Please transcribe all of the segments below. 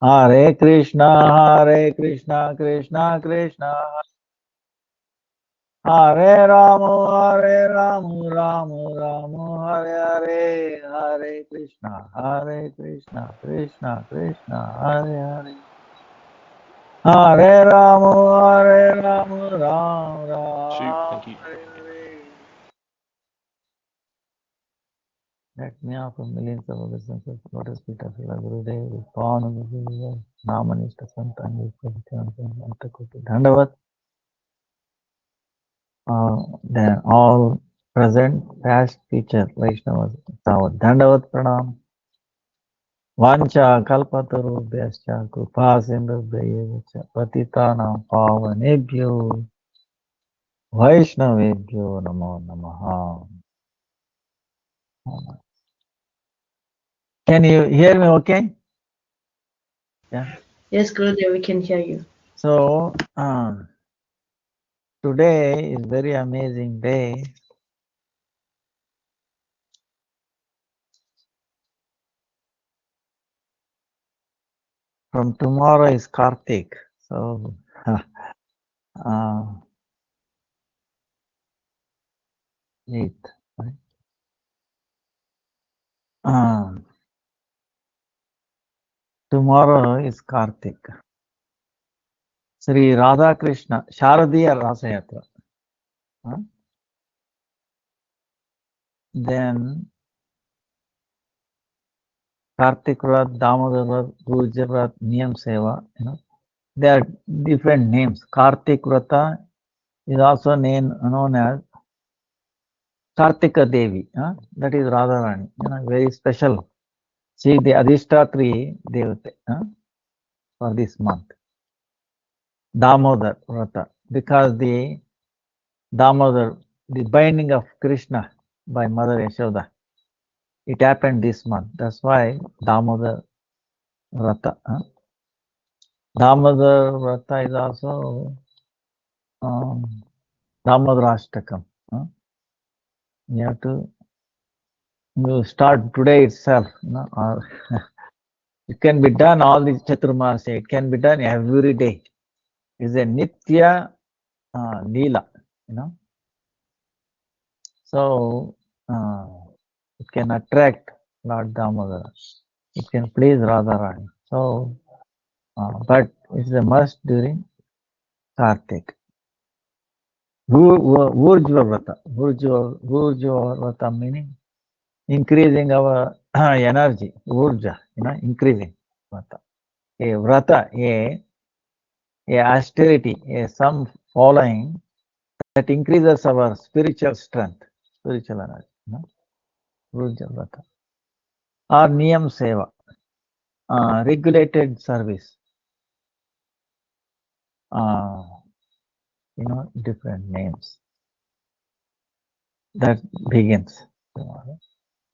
Hare Krishna, Krishna Krishna, Hare Rama, Rama Rama, Hare Hare, Hare Krishna, Krishna Krishna, Hare Hare. Hare Rama, Rama Shoot, Rama, thank you. Hare Hare. Let me offer millions of obeisance of Lotus feet of Srila Gurudev with Pawan of the Guru, Namanishta Santan, Antakoti Dandavat. Then all present, past, future, Vaishnavas, Tavat Dandavat Pranam. Vancha Kalpatarubhyascha Kripa Sindhubhyacha Patitanam Pavanebhyo Vaishnavebhyo Namo Namaha. Can you hear me okay? Yeah. Yes, Gurudev, we can hear you. So, today is very amazing day. From tomorrow is Kartik. So, 8th. Right? Tomorrow is Kartik. Sri Radha Krishna, Sharadiya Rasayatra. Then Kartik Vrat, Damodar Vrat, Gurja Vrat, Niyam Seva, there are different names. Kartik Vrata is also known as Kartika Devi. That is Radharani, very special. She is the Adhishtatri Devate for this month. Damodar Vrata, because the Damodar, the binding of Krishna by Mother Yashoda, it happened this month. That's why Damodar Vrata. Damodar Vrata is also Damodarashtakam. You have to start today itself. Or it can be done all these Chaturmasya. It can be done every day. It's a Nitya Leela. So it can attract Lord Damodara. It can please Radharani. So, but it's a must during Kartik. Urjva Vrata. Urjva Vrata meaning increasing our energy. Urja, increasing Vrata. A Vrata, a austerity, some following that increases our spiritual strength, spiritual energy. Urja Vrata. Or Niyam Seva. Regulated service, different names that begins tomorrow.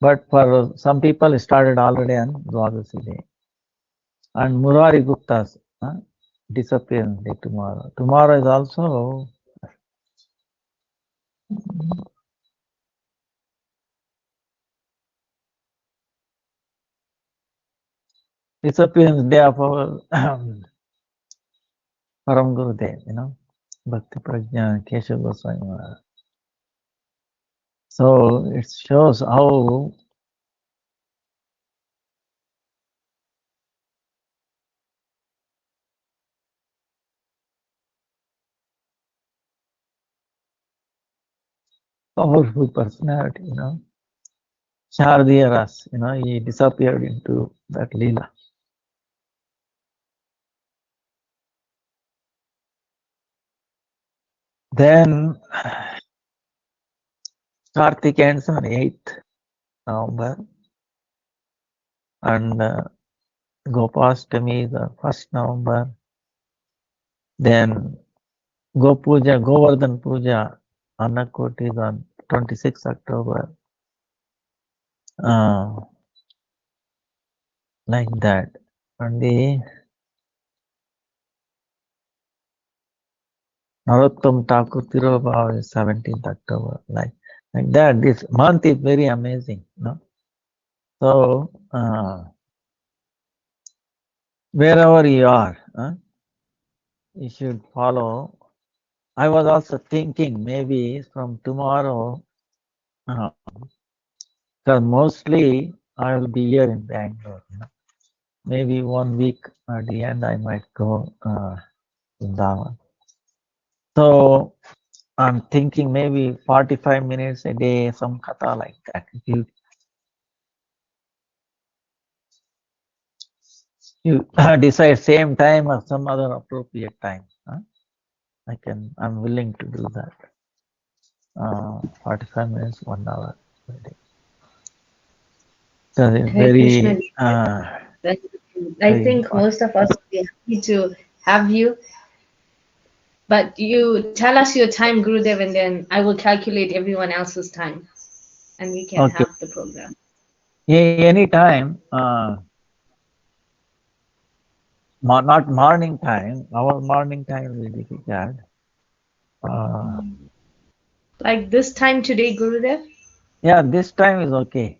But for some people, it started already on Dwadasi day. And Murari Gupta's disappearance day tomorrow. Tomorrow is also disappearance day of our Param Gurudev, Bhakti Prajna Keshav Goswami Maharaj. So it shows how powerful personality, Shardiya Ras, he disappeared into that Leela. Then Kartik ends on 8th November and Gopastami is the 1st November. Then Govardhan Puja, Annakoti is on 26th October. Like that. And the Narottam Thakur Tirobhav is 17th October. Like that. This month is very amazing. So wherever you are, you should follow. I was also thinking maybe from tomorrow, because mostly I will be here in Bangalore. Maybe 1 week at the end I might go Vrindavan. So I'm thinking maybe 45 minutes a day, some katha like that. If you decide same time or some other appropriate time, I'm willing to do that. 45 minutes, 1 hour a day. So it's Hare Krishna. very, I very think important. most of us will be happy to have you. But you tell us your time, Gurudev, and then I will calculate everyone else's time and we can Okay. have the program. Any time, not morning time. Our morning time will be difficult. Uh, Like this time today, Gurudev? yeah, this time is okay.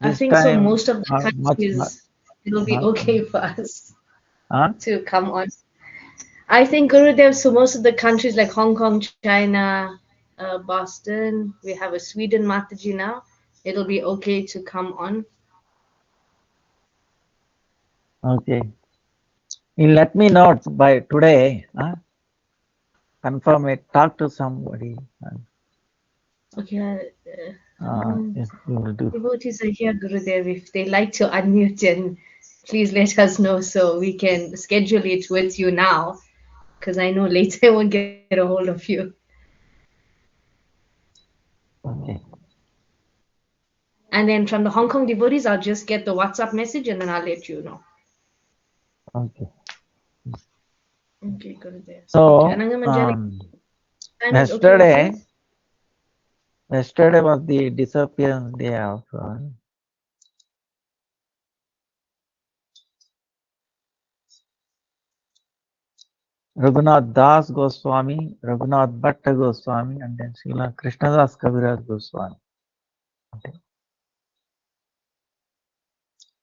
I This think so. time, Most of the not, countries, it'll be not, okay for us huh? to come on. I think Gurudev, so most of the countries like Hong Kong, China, Boston, we have a Sweden Mataji now. It'll be okay to come on. Okay. You let me know by today. Confirm it. Talk to somebody. Okay. Yes, you will do. Devotees are here, Gurudev. If they like to unmute, then please let us know so we can schedule it with you now. Because I know later I won't get a hold of you. Okay. And then from the Hong Kong devotees, I'll just get the WhatsApp message and then I'll let you know. Okay. Okay, Gurudev. Okay, So, Anangamanjari, time is okay with you? yesterday was the disappearance day of Raghunath Das Goswami, Raghunath Bhatta Goswami, and then Srila Krishnadas Kaviraj Goswami.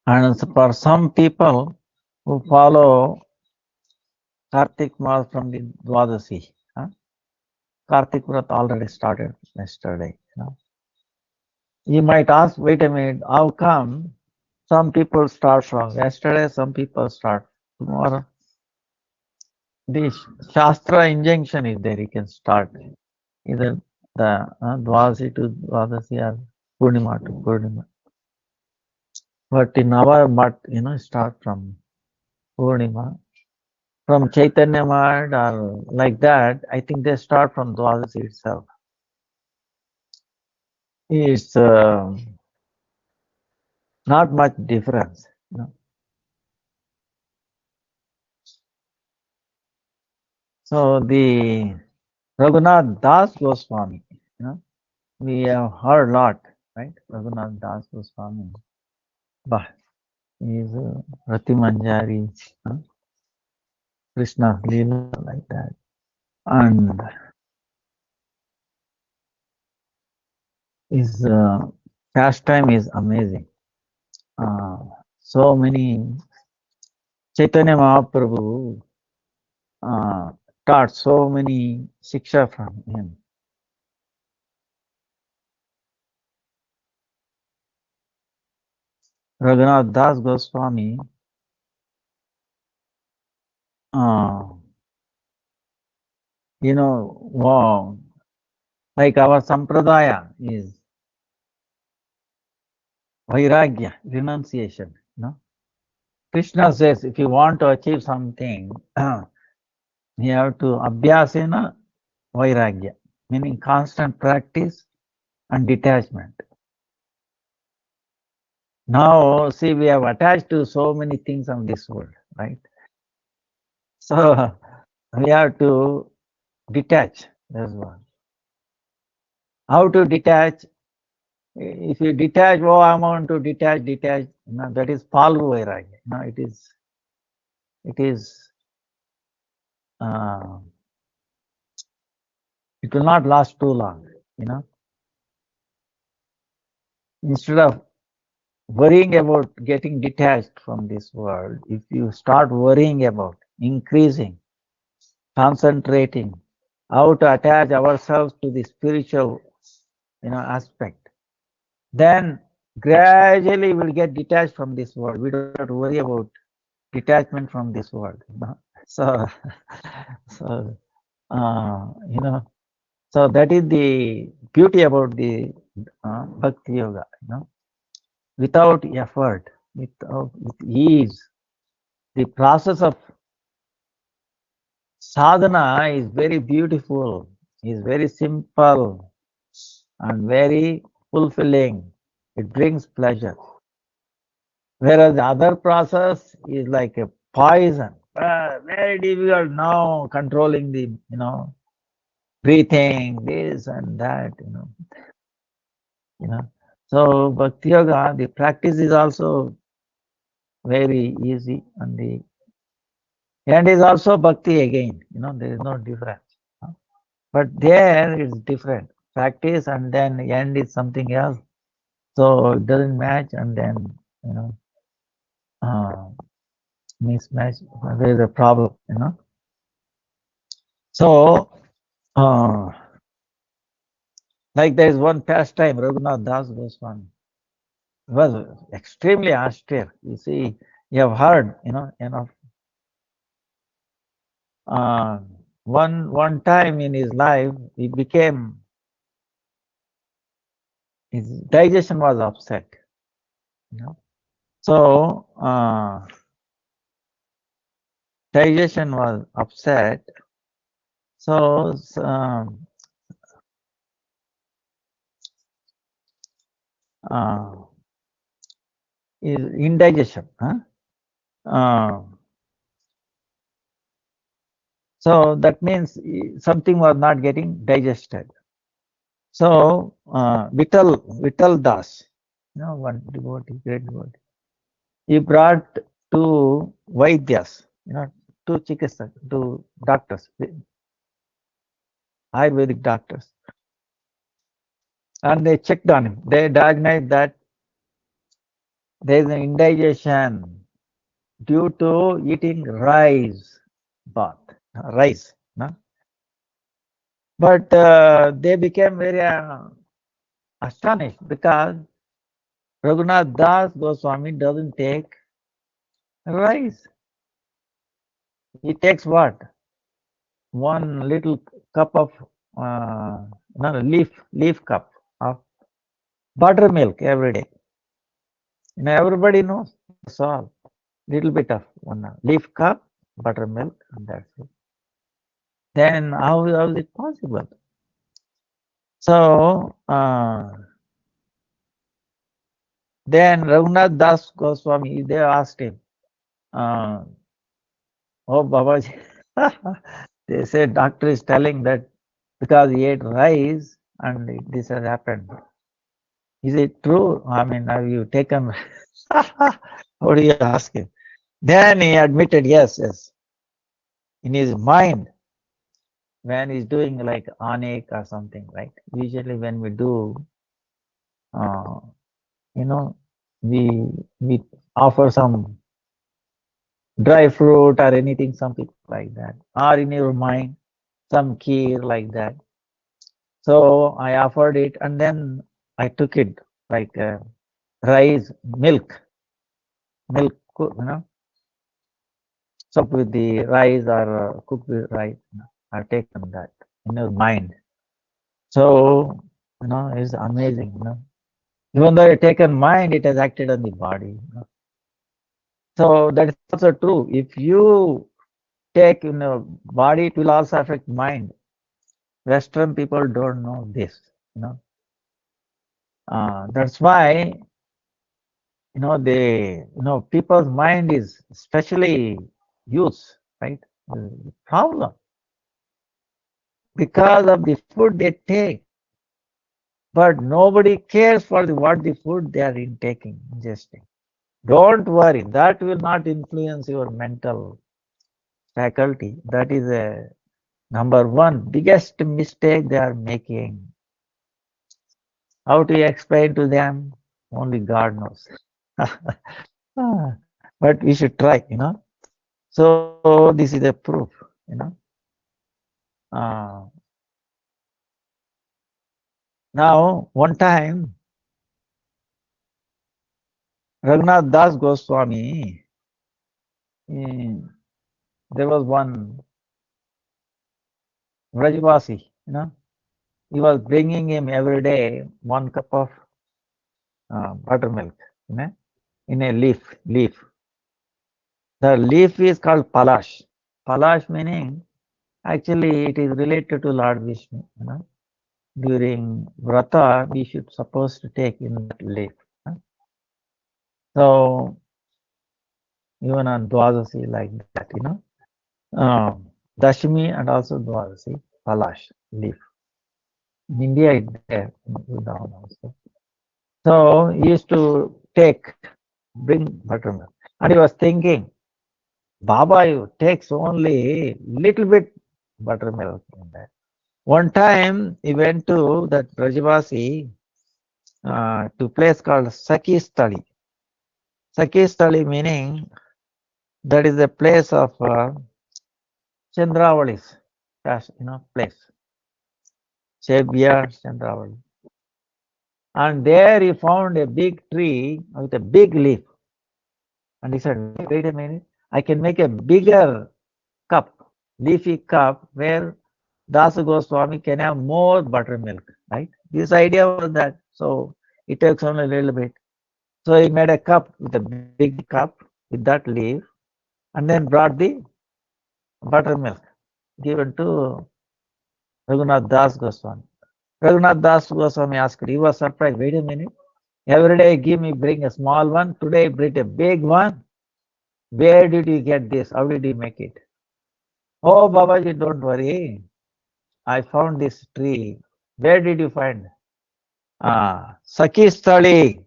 And for some people who follow Kartik Mass from the Dwadasi, Kartik Vrat already started yesterday. You might ask, wait a minute, how come some people start from yesterday, some people start tomorrow? The Shastra injunction is there, you can start either the Dwadasi to Dwadasi or Purnima to Purnima. But in our Math, start from Purnima. From Chaitanya Math or like that, I think they start from Dwadasi itself. It's not much difference. So the Raghunath Das Goswami, we have heard a lot, right? Raghunath Das Goswami. Bah, he is Rati Manjari, Krishna Leela, like that. And his pastime is amazing. So many Chaitanya Mahaprabhu taught so many shiksha from him. Raghunath Das Goswami, wow, like our sampradaya is vairagya, renunciation. Krishna says if you want to achieve something, you have to abhyasena vairagya, meaning constant practice and detachment. Now, see, we have attached to so many things of this world, right? So we have to detach. That's one. How to detach? If you detach, oh, I want to detach, that is Palgu Vairagya. It is, uh, it will not last too long, Instead of worrying about getting detached from this world, if you start worrying about increasing, concentrating, how to attach ourselves to the spiritual, aspect, then gradually we'll get detached from this world. We don't have to worry about detachment from this world. So, so, you know, so that is the beauty about the Bhakti Yoga. Without effort, with ease. The process of sadhana is very beautiful, is very simple and very fulfilling. It brings pleasure. Whereas the other process is like a poison. Very difficult now controlling the, breathing, this and that. You know. So Bhakti Yoga, the practice is also very easy and is also Bhakti again. There is no difference. But there it's different. Practice and then end is something else. So it doesn't match and then, you know, uh, mismatch. There is a problem. So, like there is one pastime, Raghunath Das Goswami was extremely austere. You see, you have heard, uh, one time in his life, he became, his digestion was upset. So, digestion was upset. So, is indigestion. So that means something was not getting digested. So Vittal Das, one devotee, great devotee, he brought two Vaidyas, two chikitsak, two doctors, Ayurvedic doctors, and they checked on him. They diagnosed that there is an indigestion due to eating rice bath, rice. No? But they became very astonished because Raghunath Das Goswami doesn't take rice. He takes what? One little cup of no, leaf cup of buttermilk every day. Everybody knows. That's all. Little bit of one leaf cup, buttermilk, and that's it. Then how is it possible? So then Raghunath Das Goswami, they asked him, oh Babaji, they said doctor is telling that because he ate rice and this has happened. Is it true? I mean, have you taken? How do you ask him? Then he admitted, yes. In his mind, when he's doing like anek or something, right? Usually when we do, uh, you know, we offer some dry fruit or anything, something like that, or in your mind, some kheer like that. So I offered it, and then I took it like rice, milk, soaked with the rice or cooked with rice. I've taken that in your mind. So, it's amazing. Even though you've taken mind, it has acted on the body. So that is also true. If you take, body, it will also affect mind. Western people don't know this. That's why, people's mind is, especially youth, right? Problem because of the food they take. But nobody cares for what the food they are ingesting. Don't worry, that will not influence your mental faculty. That is a number one biggest mistake they are making. How to explain to them? Only God knows. But we should try, So this is a proof, you know. Uh, Now, one time, Raghunath Das Goswami, eh, there was one Vrajavasi, he was bringing him every day 1 cup of buttermilk, you know, in a leaf. The leaf is called Palash. Palash meaning, actually, it is related to Lord Vishnu, During Vrata, we should supposed to take in that leaf. So, even on Dwadasi like that, Dashmi and also Dwadasi, Palash, leaf. In India, it's there, in Vrindavan also. So he used to bring buttermilk. And he was thinking, Baba, you takes only little bit buttermilk in that. One time he went to that Brajavasi to place called Sakistali. Sakistali meaning that is a place of Chandravali's, place. Chebiya Chandravali. And there he found a big tree with a big leaf. And he said, wait a minute, I can make a bigger cup, leafy cup, where Dasa Goswami can have more buttermilk, right? This idea was that. So it takes only a little bit. So he made a cup with a big cup with that leaf and then brought the buttermilk given to Raghunath Das Goswami. Raghunath Das Goswami asked, he was surprised, wait a minute, every day bring a small one, today bring a big one. Where did you get this? How did you make it? Oh, Babaji, don't worry. I found this tree. Where did you find? Sakistali.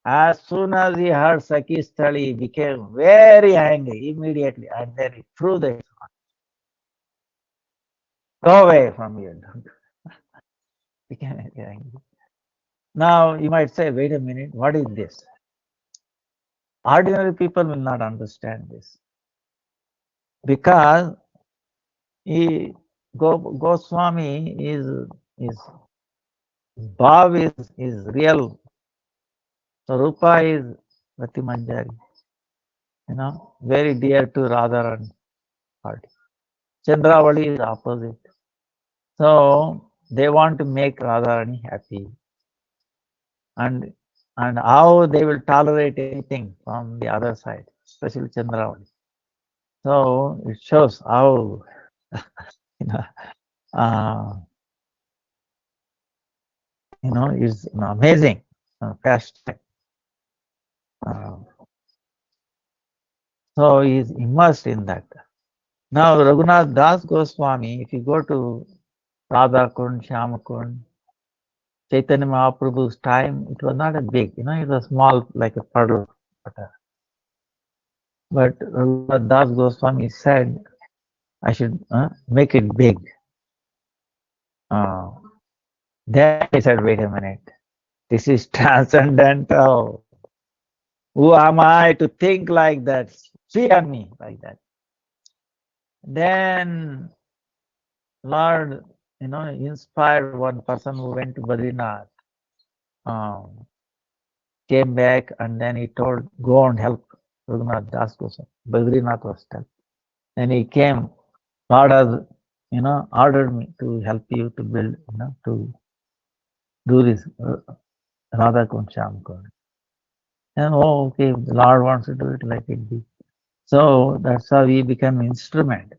As soon as he heard Sakistali, he became very angry immediately, and then he threw the go away from here. Became very angry. Now you might say, wait a minute, what is this? Ordinary people will not understand this because he Goswami is Bhav is real. Sarupa is Rati Manjari, very dear to Radharani party. Chandravali is opposite. So they want to make Radharani happy. And how they will tolerate anything from the other side, especially Chandravali. So it shows how you know uh, it's amazing pastime. Uh, so he's immersed in that. Now Raghunath Das Goswami, if you go to Radha Kund, Shyama Kund, Chaitanya Mahaprabhu's time, it was not a big, it was small like a puddle. But Raghunath Das Goswami said, I should make it big. Uh, then he said, wait a minute, this is transcendental. Who am I to think like that? See on me like that. Then Lord, inspired one person who went to Badrinath, um, came back and then he told, go and help Raghunath Das Goswami. Badrinath was told. Then he came, Lord has, ordered me to help you to build, to do this Radha Kund, Shyam Kund. And okay, the Lord wants to do it, like it be. So that's how we become instrument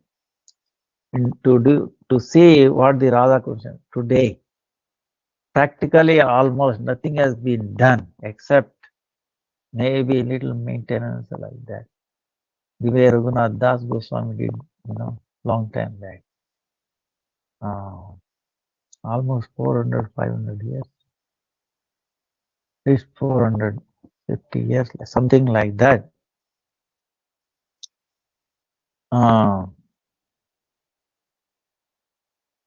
to see what the Radha Kund today. Practically almost nothing has been done except maybe little maintenance like that. The way Raghunath Das Goswami did, long time back. Almost 400, 500 years. At least 450 years, something like that.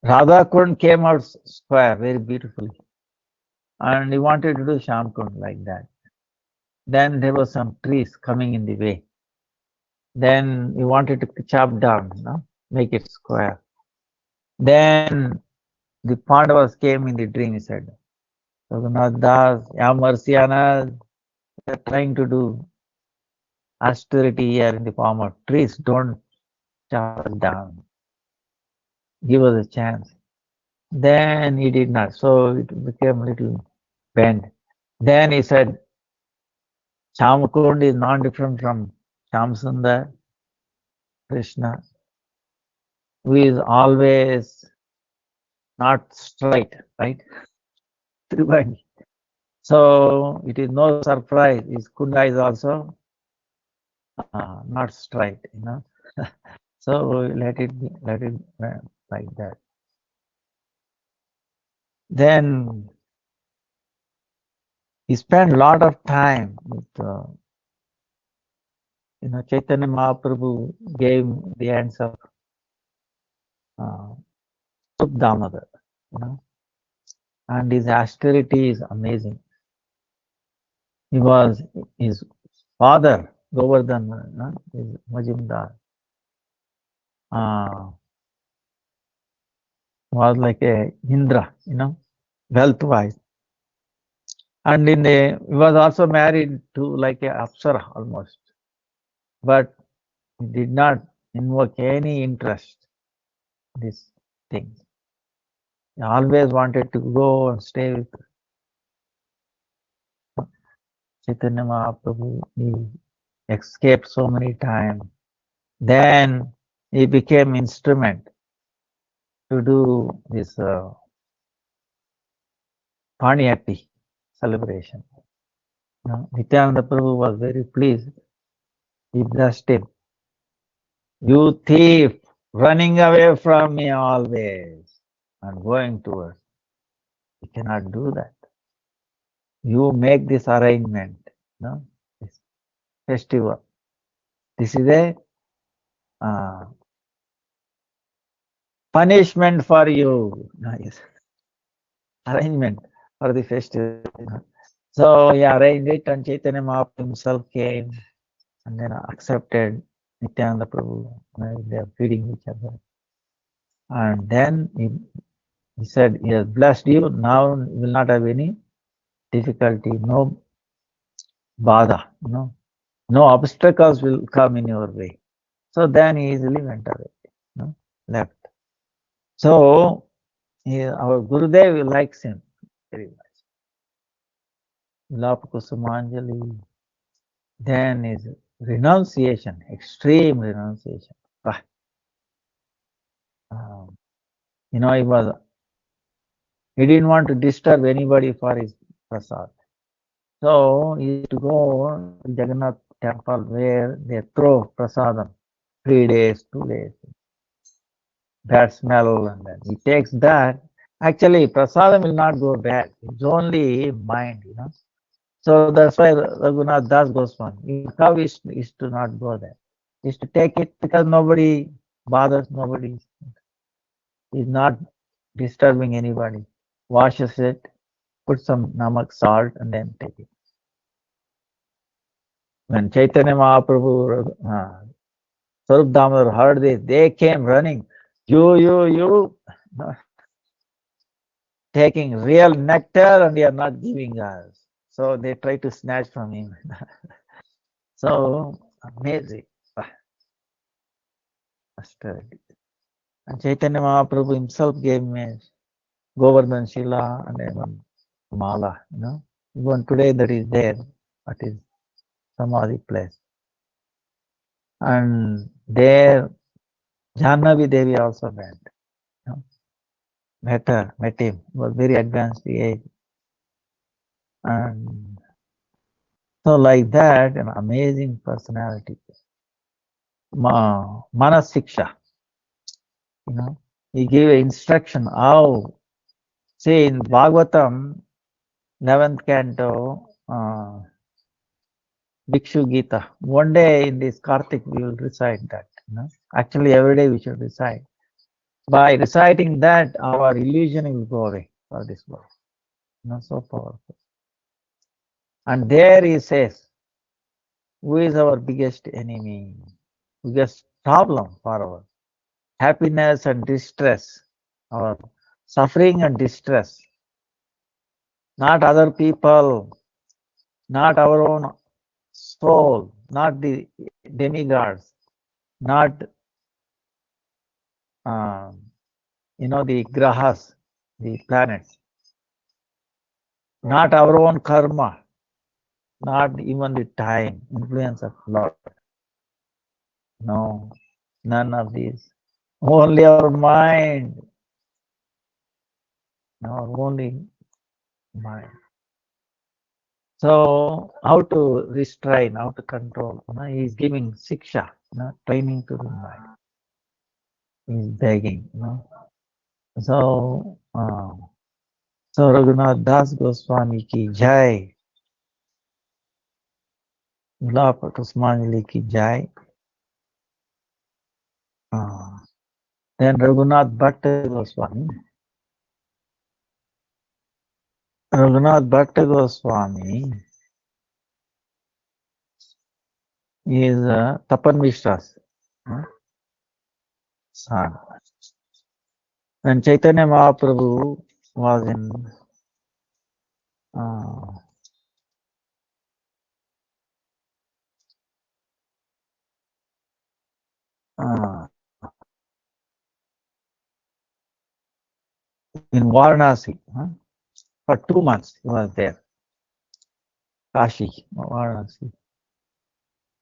Radha Kund came out square very beautifully. And he wanted to do Shyam Kund like that. Then there were some trees coming in the way. Then he wanted to chop down, make it square. Then the Pandavas came in the dream, he said, Raghunath Das, have mercy on us. We are trying to do austerity here in the form of trees. Don't chop us down. Give us a chance. Then he did not. So it became a little bent. Then he said, Chamakund is not different from Shamsundar, Krishna, who is always not straight, right? Trivedi. So it is no surprise. His Kunda is also not straight, So let it be, like that. Then he spent a lot of time with, Chaitanya Mahaprabhu gave the hands of Sup Damodar, and his austerity is amazing. He was his father, Govardhan, his Majumdar, was like a Indra, wealth-wise. And he was also married to like a Apsara almost. But he did not invoke any interest in this thing. He always wanted to go and stay with Chaitanya Mahaprabhu. He escaped so many times. Then he became instrument to do this Paniyatti celebration. Nityananda Prabhu was very pleased. He blessed him. You thief, running away from me always and going towards. You cannot do that. You make this arrangement, this festival. This is a punishment for you. Yes. Arrangement for the festival. So he arranged it, and Chaitanya Mahaprabhu himself came and then accepted Nityananda Prabhu. They are feeding each other. And then he said, he has blessed you. Now you will not have any difficulty, no bada, no obstacles will come in your way. So then he easily went away, left. So our Gurudev likes him very much. Vilapa Kusumanjali, then is renunciation, extreme renunciation. He didn't want to disturb anybody for his prasad. So he used to go to Jagannath temple where they throw prasadam 3 days, 2 days. Bad smell, and then he takes that. Actually, prasadam will not go bad. It's only mind, So that's why Raghunath Das Goswami, how is to not go there? Is to take it because nobody bothers, nobody is not disturbing anybody. Washes it, put some namak, salt, and then take it. When Chaitanya Mahaprabhu, Swarup Damodar heard this, they came running. You, taking real nectar and you are not giving us. So they try to snatch from him. So amazing. And Chaitanya Mahaprabhu himself gave me Govardhan Shila and then Mala, Even today that is there, that is Samadhi place. And there Jahnavi Devi also went. Met him, was very advanced age. And so like that, an amazing personality. Manas Siksha, he gave instruction how, say in Bhagavatam, 11th canto, Bhikshu Gita. One day in this Kartik we will recite that. Actually every day we should recite. By reciting that, our illusion will go away for this world. So powerful. And there he says, Who is our biggest enemy? Biggest problem for our happiness and distress, our suffering and distress. Not other people, not our own soul, not the demigods, not the grahas, the planets, not our own karma, not even the time, influence of Lord. No, none of these. Only our mind, our only mind. So how to restrain, how to control? He is giving siksha, training to the mind. He is begging. So, Raghunath Das Goswami ki jai, Mulapa Kusmanjali ki jai. Then Raghunath Bhatta Goswami. Raghunath Bhatta Goswami is Tapan Mishra's son. When Chaitanya Mahaprabhu was in Varanasi, for 2 months he was there. Kashi, Varanasi.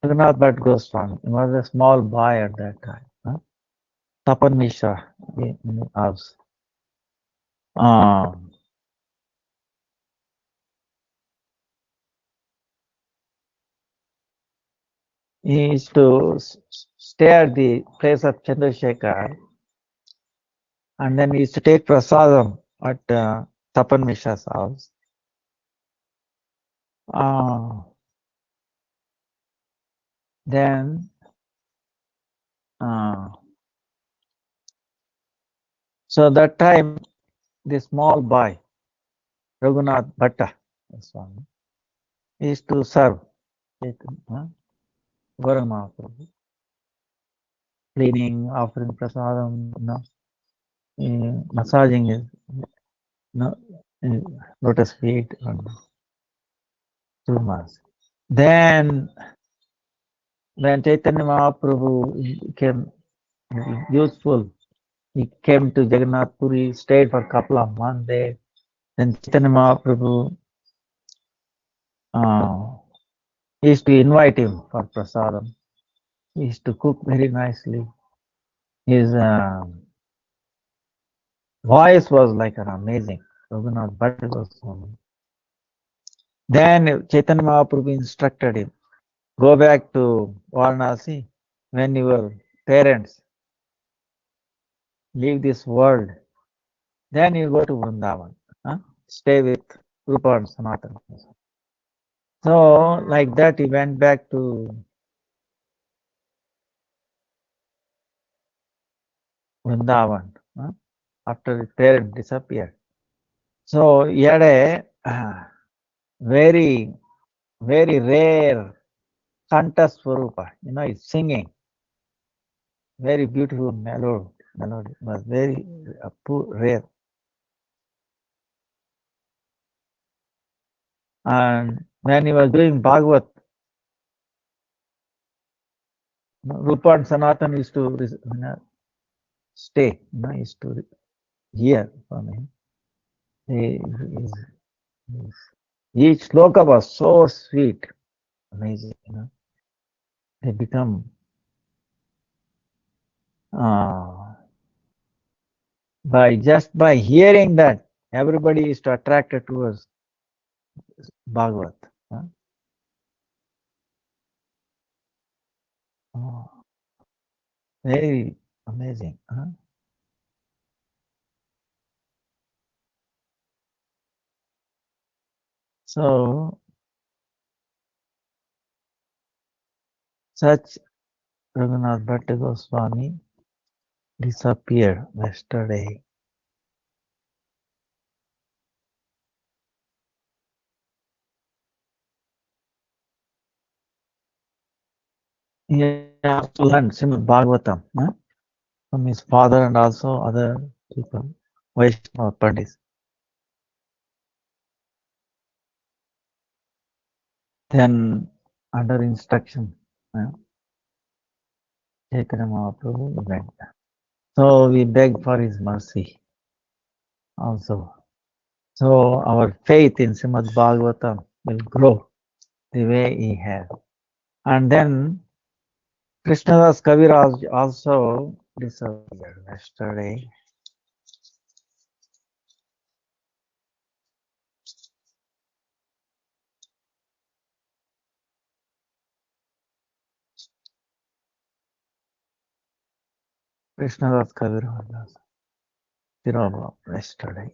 Raghunath Bhatt Goswami, he was a small boy at that time. Tapan Mishra in the house. He used to stay at the place of Chandrasekhar, and then he used to take prasadam at Tapan Mishra's house. Then, so that time, the small boy, Raghunath Bhatta Swami, used to serve Gaura Mahaprabhu, cleaning, offering prasadam, massaging his lotus feet and tumas. Then, when Chaitanya Mahaprabhu became useful, he came to Jagannath Puri, stayed for a couple of months there. Then Chaitanya Mahaprabhu used to invite him for prasadam. He used to cook very nicely. His voice was like an amazing. Raghunath Bhatt Goswami. Then Chaitanya Mahaprabhu instructed him, go back to Varanasi when your parents leave this world. Then you go to Vrindavan. Stay with Rupa and Sanatana. So, like that, he went back to Vrindavan after his parents disappeared. So, he had a very, very rare Kanta Swarupa. He's singing. Very beautiful melody. Was very rare. And when he was doing Bhagavad, Rupa and Sanatan used to stay, used to hear from him. Each sloka was so sweet, amazing. They become by hearing that, everybody is attracted towards Bhagavad. Very amazing. So, such Raghunath Bhatta Goswami disappeared yesterday. he also learned Srimad Bhagavatam from his father and also other people, Vaishnava Pandits. Then, under instruction, Chaitanya Mahaprabhu went. So we beg for his mercy also. So our faith in Srimad Bhagavatam will grow the way he has. And then Krishnadas Kaviraj also disappeared yesterday. Krishnadas Kaviraj disappeared yesterday.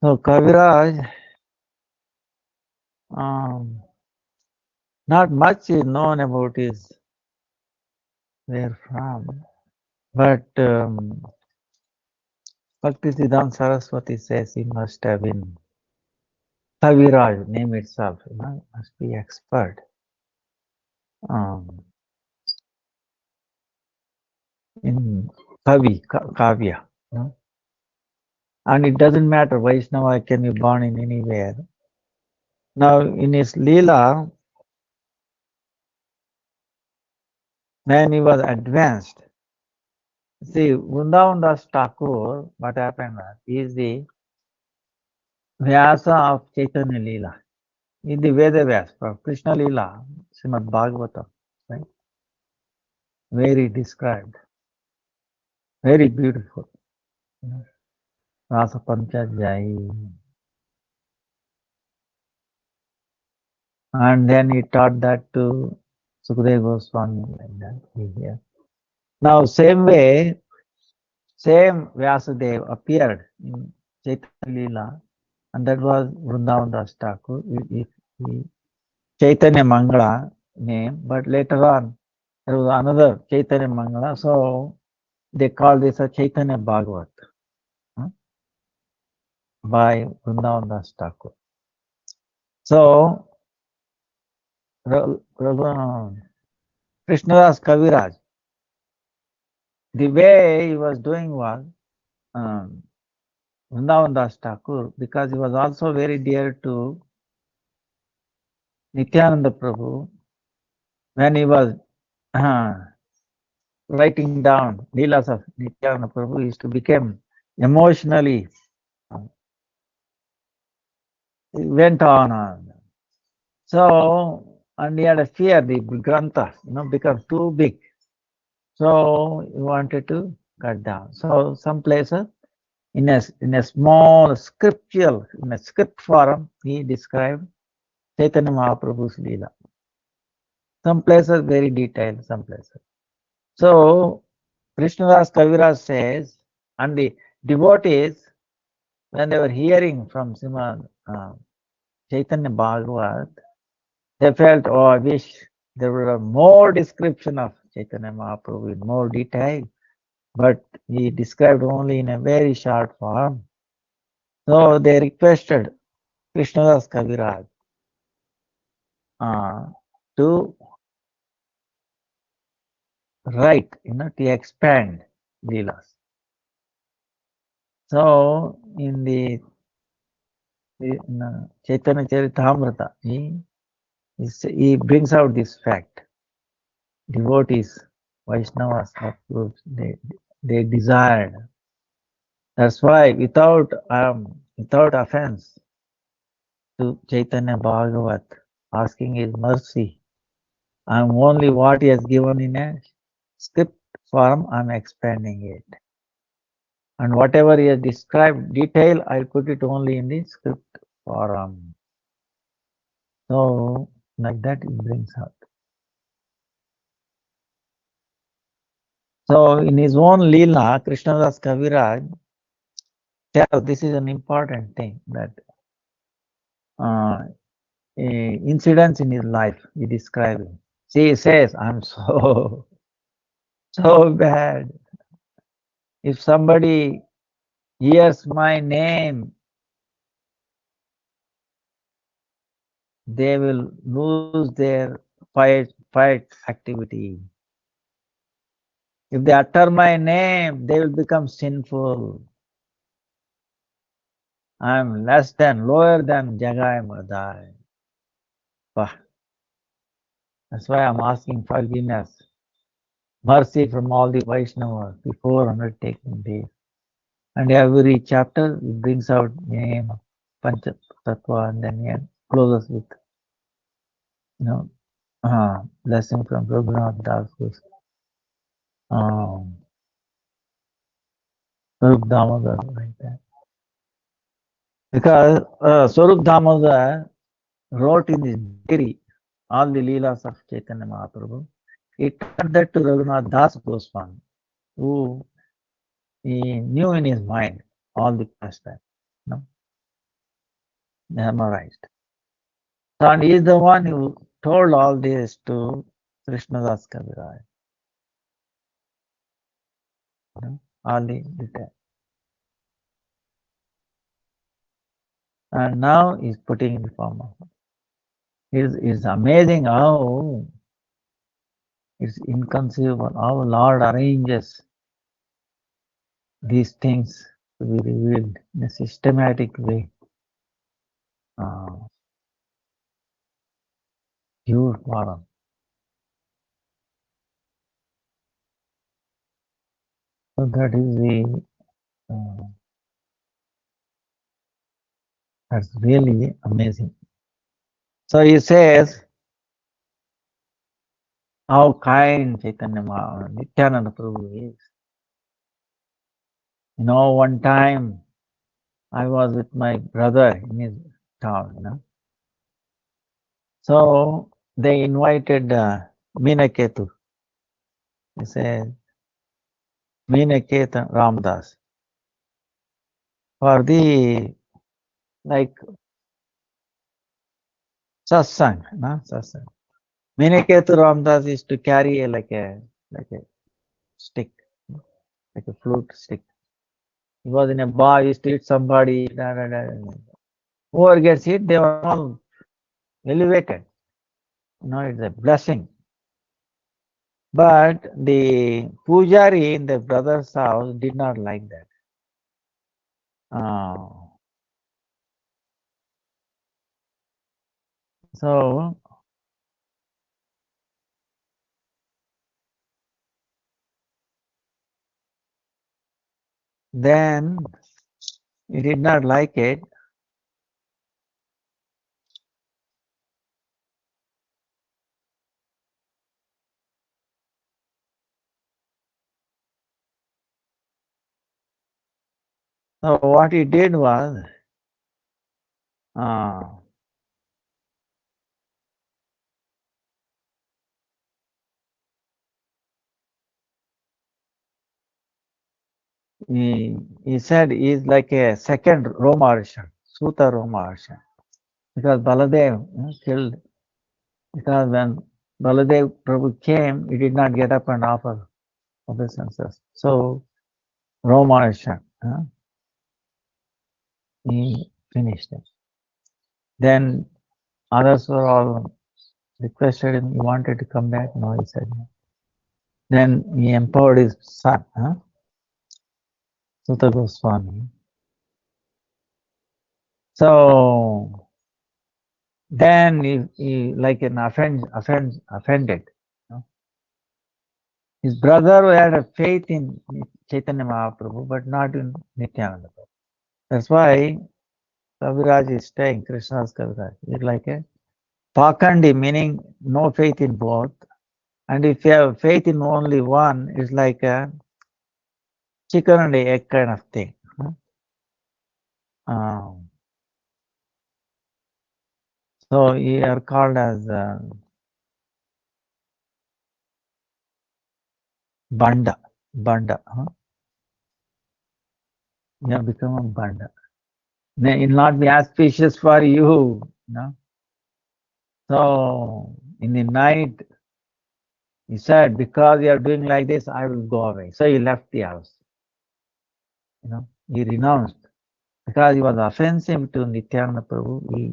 So Kaviraj, not much is known about his where from, but Bhaktisiddhanta Saraswati says he must have been Kaviraj, name itself, must be expert. In Kavya. And it doesn't matter, Vaishnava can be born in anywhere. Now, in his Leela, when he was advanced, see, Vrindavan Das Thakur, what happened, he is the Vyasa of Chaitanya Leela. In the Veda Vyasa, for Krishna Leela, Srimad Bhagavatam, right? Very described, very beautiful. Rasa Panchadhyayi. And then he taught that to Sukadeva Goswami, like that. Here. Now, same way, same Vyasadeva appeared in Chaitanya Leela, and that was Vrindavan Das Thakur, Chaitanya Mangala name, but later on there was another Chaitanya Mangala, so they call this a Chaitanya Bhagavat by Vrindavan Das Thakur. So, Krishnadas Kaviraj, the way he was doing was Vrindavan Das Thakur, because he was also very dear to Nityananda Prabhu, when he was writing down Leelas of Nityananda Prabhu, he used to become emotionally, it went on. So, and he had a fear, the Grantha, become too big. So, he wanted to cut down. So, some places, in a small scriptural, in a script form, he described Chaitanya Mahaprabhu's Leela. Some places very detailed, some places. So, Krishnadas Kaviraj says, and the devotees, when they were hearing from Srimad Chaitanya Bhagavat, they felt, oh, I wish there were more description of Chaitanya Mahaprabhu in more detail, but he described only in a very short form. So they requested Krishnadas Kaviraj to write, to expand Leelas. So in the Chaitanya Charitamrita, he brings out this fact. Devotees, Vaishnavas, they desired. That's why without offense to Chaitanya Bhagavat, asking his mercy, I'm only what he has given in a script form, I'm expanding it. And whatever he has described detail, I'll put it only in the script form. So, like that it brings out. So, in his own Leela, Krishnadas Kaviraj tells this is an important thing, that incidents in his life he describes. He says, I'm so bad. If somebody hears my name, they will lose their fight activity. If they utter my name, they will become sinful. I am less than, lower than Jagai Madai. That's why I'm asking forgiveness, mercy from all the Vaishnavas before undertaking this. And every chapter it brings out name, Pancha Tattva, and then it closes with, blessing from Raghunath Das Goswami. Swarup Damodar, like that. Because Swarup Damodar wrote in his diary all the Leelas of Chaitanya Mahaprabhu. He turned that to Raghunath Das Goswami, who he knew in his mind all the pastimes, memorized. So, and he is the one who told all this to Krishnadas Kaviraj. All the details. And now he's putting in the form of it. It's amazing how it's inconceivable how Lord arranges these things to be revealed in a systematic way. Pure form. So that is the that's really amazing. So he says how kind Chaitanya Nityananda Prabhu is. One time I was with my brother in his town, So they invited Meenaketu. He said, Meenaketa Ramdas for the like satsang, satsang. Meenaketu Ramdas is to carry like a stick, like a flute stick. He was in a bar, he used to hit somebody, Whoever gets hit, they were all elevated. It's a blessing. But the pujari in the brother's house did not like that. So then he did not like it. So what he did was, he said he's like a second Romaharsha, Suta Romaharsha. Because Baladev killed, because when Baladev Prabhu came, he did not get up and offer obeisances. So Romaharsha, he finished it. Then others were all requested him, he wanted to come back. No, he said no. Then he empowered his son, Sutta Goswami. So then he like an offended. His brother had a faith in Chaitanya Mahaprabhu, but not in Nityananda Prabhu. That's why Kaviraj is staying, Krishna's Kaviraj. It's like a Pakandi, meaning no faith in both. And if you have faith in only one, it's like a chicken and egg kind of thing. So you are called as Banda. You have become a Banda. It will not be auspicious for you. So in the night, he said, because you are doing like this, I will go away. So he left the house. He renounced. Because he was offensive to Nityananda Prabhu,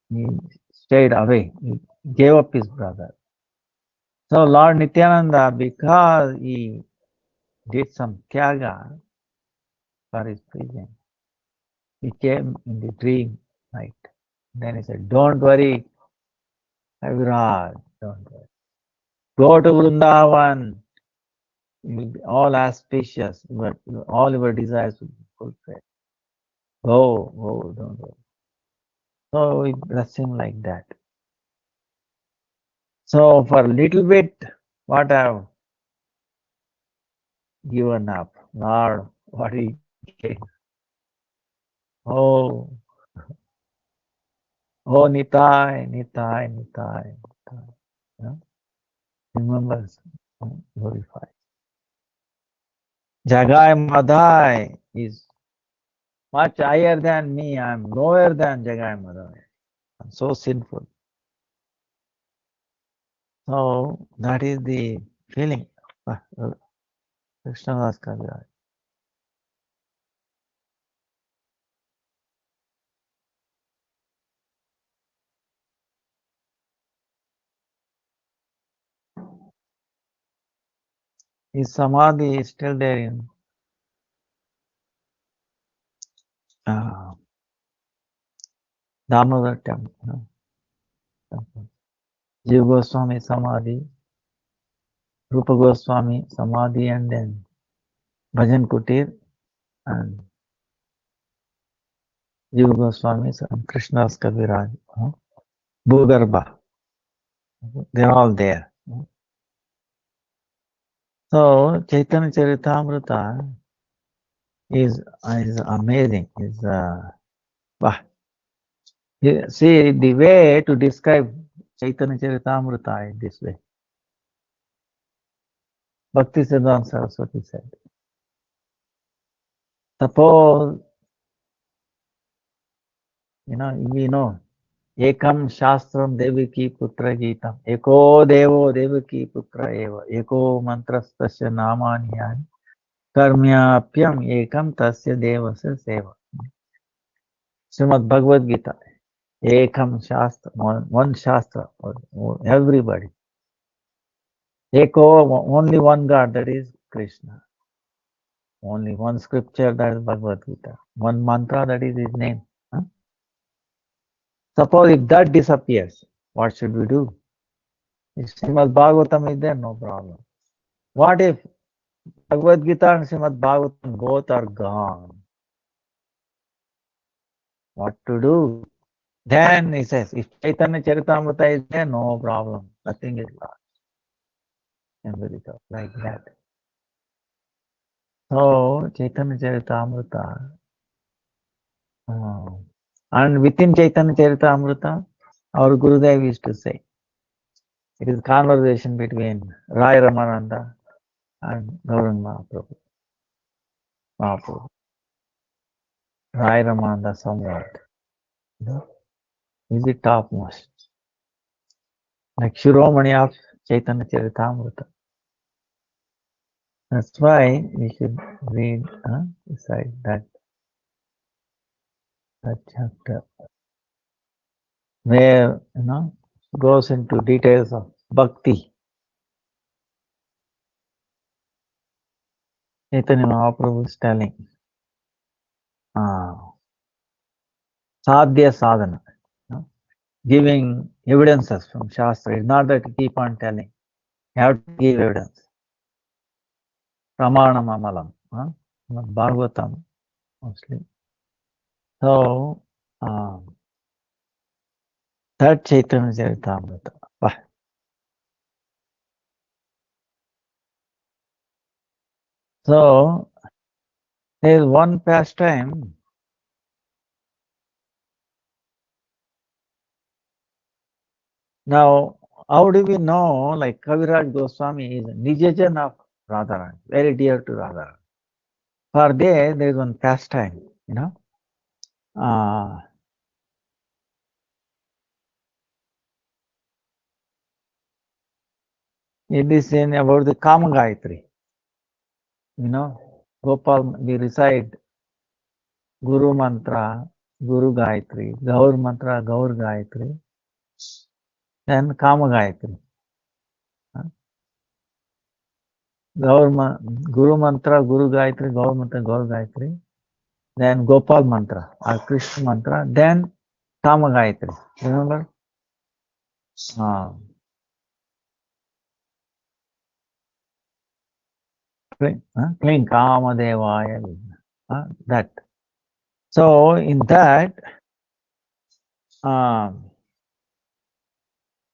he stayed away. He gave up his brother. So Lord Nityananda, because he did some tyaga for his preaching, he came in the dream night. Then he said, don't worry, Kaviraj, don't worry. Go to Vrindavan. You will be all auspicious, but all your desires will be fulfilled. Go, don't worry. So we bless him like that. So for a little bit, what I've given up, Lord, what he gave. Oh, oh, Nitai, Nitai, Nitai, Nitai. Yeah? Remembers, glorified. Jagai Madhai is much higher than me. I'm lower than Jagai Madhai. I'm so sinful. So that is the feeling. Krishnadas Kaviraj. His samadhi is still there in Damodar temple. Jiva Goswami samadhi, Rupa Goswami samadhi, and then Bhajan Kutir and Jiva Goswami and Krishnadas Kaviraj. Bhugarbha. They're all there. So Chaitanya Charitamrita is amazing. Wow. See, the way to describe Chaitanya Charitamrita is this way. Bhakti Siddhanta Saraswati said, suppose, we know, Ekam Shastram Devaki Putra Gitam, Eko Devo Devaki Putra Eva, Eko Mantrastasya Namanyani, Karmyapyam Ekam Tasya Devasya Seva. Srimad Bhagavad Gita, Ekam Shastra, one Shastra for everybody. Eko, only one God, that is Krishna. Only one scripture, that is Bhagavad Gita. One mantra, that is his name. Suppose if that disappears, what should we do? If Srimad Bhagavatam is there, no problem. What if Bhagavad Gita and Srimad Bhagavatam both are gone? What to do? Then he says, if Chaitanya Charitamrita is there, no problem. Nothing is lost. Like that. So Chaitanya Charitamrita, and within Chaitanya Charitamrita, our Gurudev used to say, it is conversation between Rai Ramananda and Gauranga Mahaprabhu. Rai Ramananda somewhat. Is the topmost. Like Shiromani of Chaitanya Charitamrita. That's why we should read beside that chapter, where goes into details of bhakti. Chaitanya Mahaprabhu is telling sadhya sadhana, giving evidences from Shastra. It's not that you keep on telling. You have to give evidence. Pramanam amalam, Bhagavatam mostly. So that Chaitanya Charitamrita. So there is one pastime. Now, how do we know, like Kaviraj Goswami is a Nijajan of Radharani, very dear to Radharani. For there is one pastime, it is in about the Kama Gayatri. Gopal, we recite Guru Mantra, Guru Gayatri, Gaur Mantra, Gaur Gayatri. then Kama Gayatri. Guru Mantra, Guru Gayatri, Gaur Mantra, Gaur Gayatri. Then Gopal Mantra or Krishna Mantra. Then Kama Gayatri. Remember? Clean Kama Devaya. That. So in that, Kama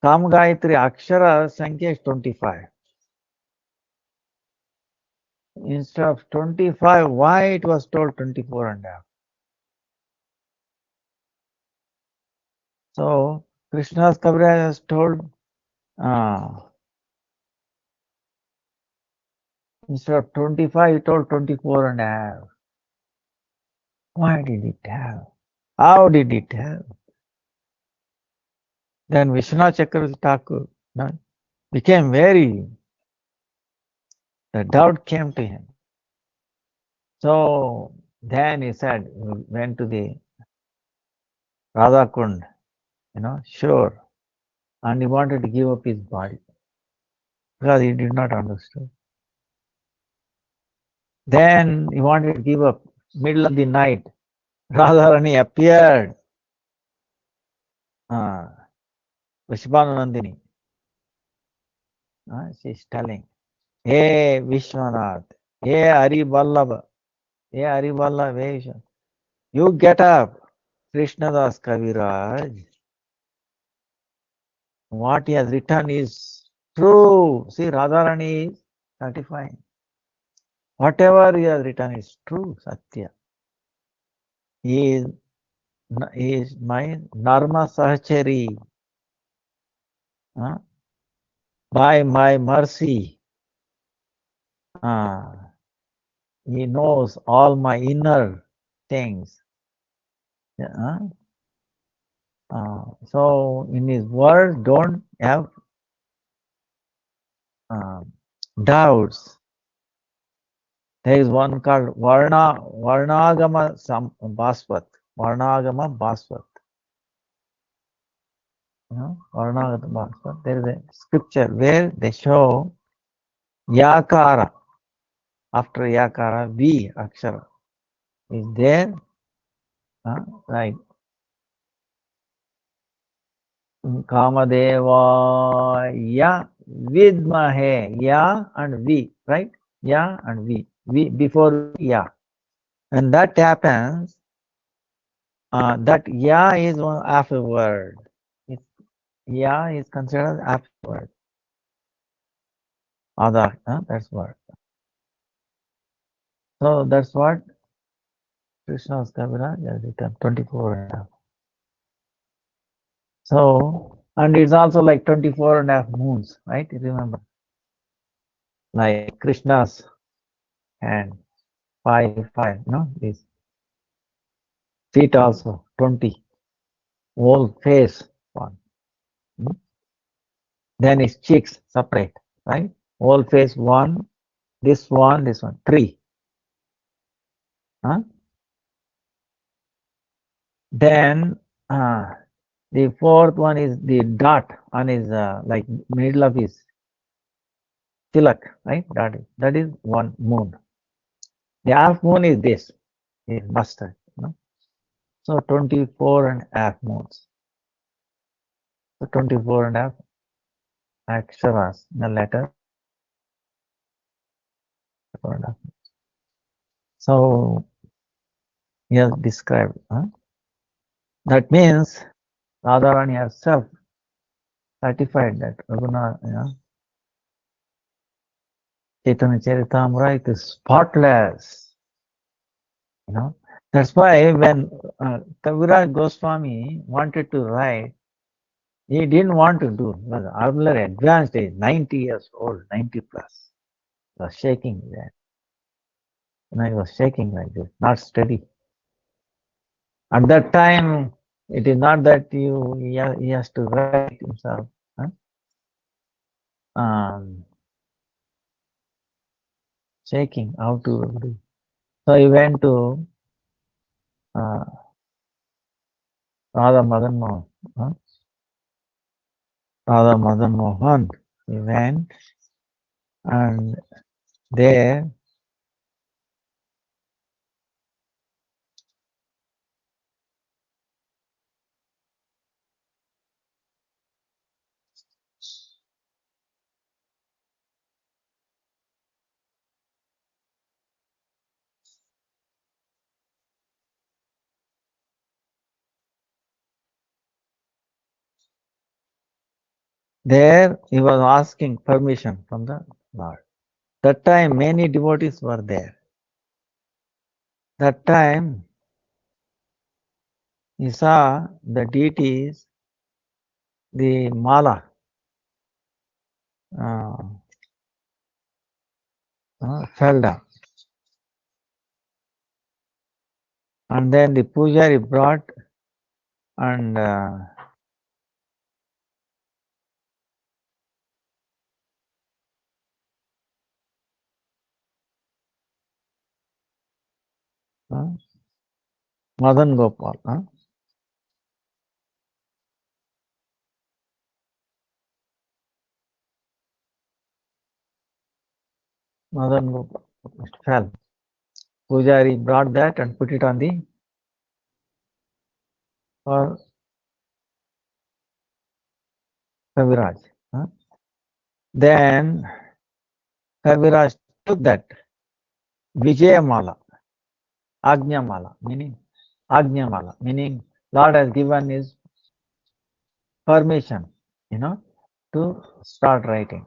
Gayatri Akshara Sankhya is 25. Instead of 25, why it was told 24 and a half? So Krishna's Kaviraj has told instead of 25, he told 24 and a half. Why did it have? How did it have? Then Vishwanath Chakravarti Thakur became very, the doubt came to him. So then he said, he went to the Radha Kund, sure. And he wanted to give up his body because he did not understand. Then he wanted to give up. Middle of the night, Radharani appeared. Vishwanandini. She's telling, hey Vishwanath, hey Hari Vallabha, hey Hari Vallabha, hey Vishwanath, you get up. Krishnadas Kaviraj, what he has written is true. See, Radharani is certifying. Whatever he has written is true, Satya. He is my Narma Sahachari. By my mercy, he knows all my inner things. So in his word, don't have doubts. There is one called Varnagama Bhasvat. Varnagama Bhasvat. Varnagama Bhasvat. There is a scripture where they show Yakara. After Yakara, V Akshara is there. Right. Kamadeva Ya Vidmahe Ya and V. Right? Ya and V. V before Ya. When that happens, that Ya is one after word. Ya is considered after word. Ada, that's word. So that's what Krishna's Kaviraj has written, 24 and a half. So, and it's also like 24 and a half moons, right? You remember? Like Krishna's hand, 5, this feet also, 20. Whole face, 1. Then his cheeks separate, right? Whole face, 1. This one, 3. Then the fourth one is the dot on his like middle of his tilak, right? That is 1 moon. The half moon is this, is mustard. So 24 and a half moons. So 24 and a half aksharas in the letter. So he has described. That means Radharani herself certified that Raghunath, Chaitanya Charitamrita is spotless. That's why when Kaviraj Goswami wanted to write, he didn't want to do. Because earlier advanced age, 90 years old, 90 plus. He was shaking there. He was shaking like this, not steady. At that time, it is not that he has to write himself. Shaking, how to do. So he went to Radha Madan Mohan. Radha Madan Mohan, he went and there he was asking permission from the Lord. That time many devotees were there. That time he saw the deities, the mala uh, fell down. And then the pujari brought and Madan Gopal. Madan Gopal it fell. Pujari brought that and put it on the for Kaviraj. Then Kaviraj took that Vijayamala, Ajnamala, meaning Ajnamala, meaning Lord has given his permission, to start writing.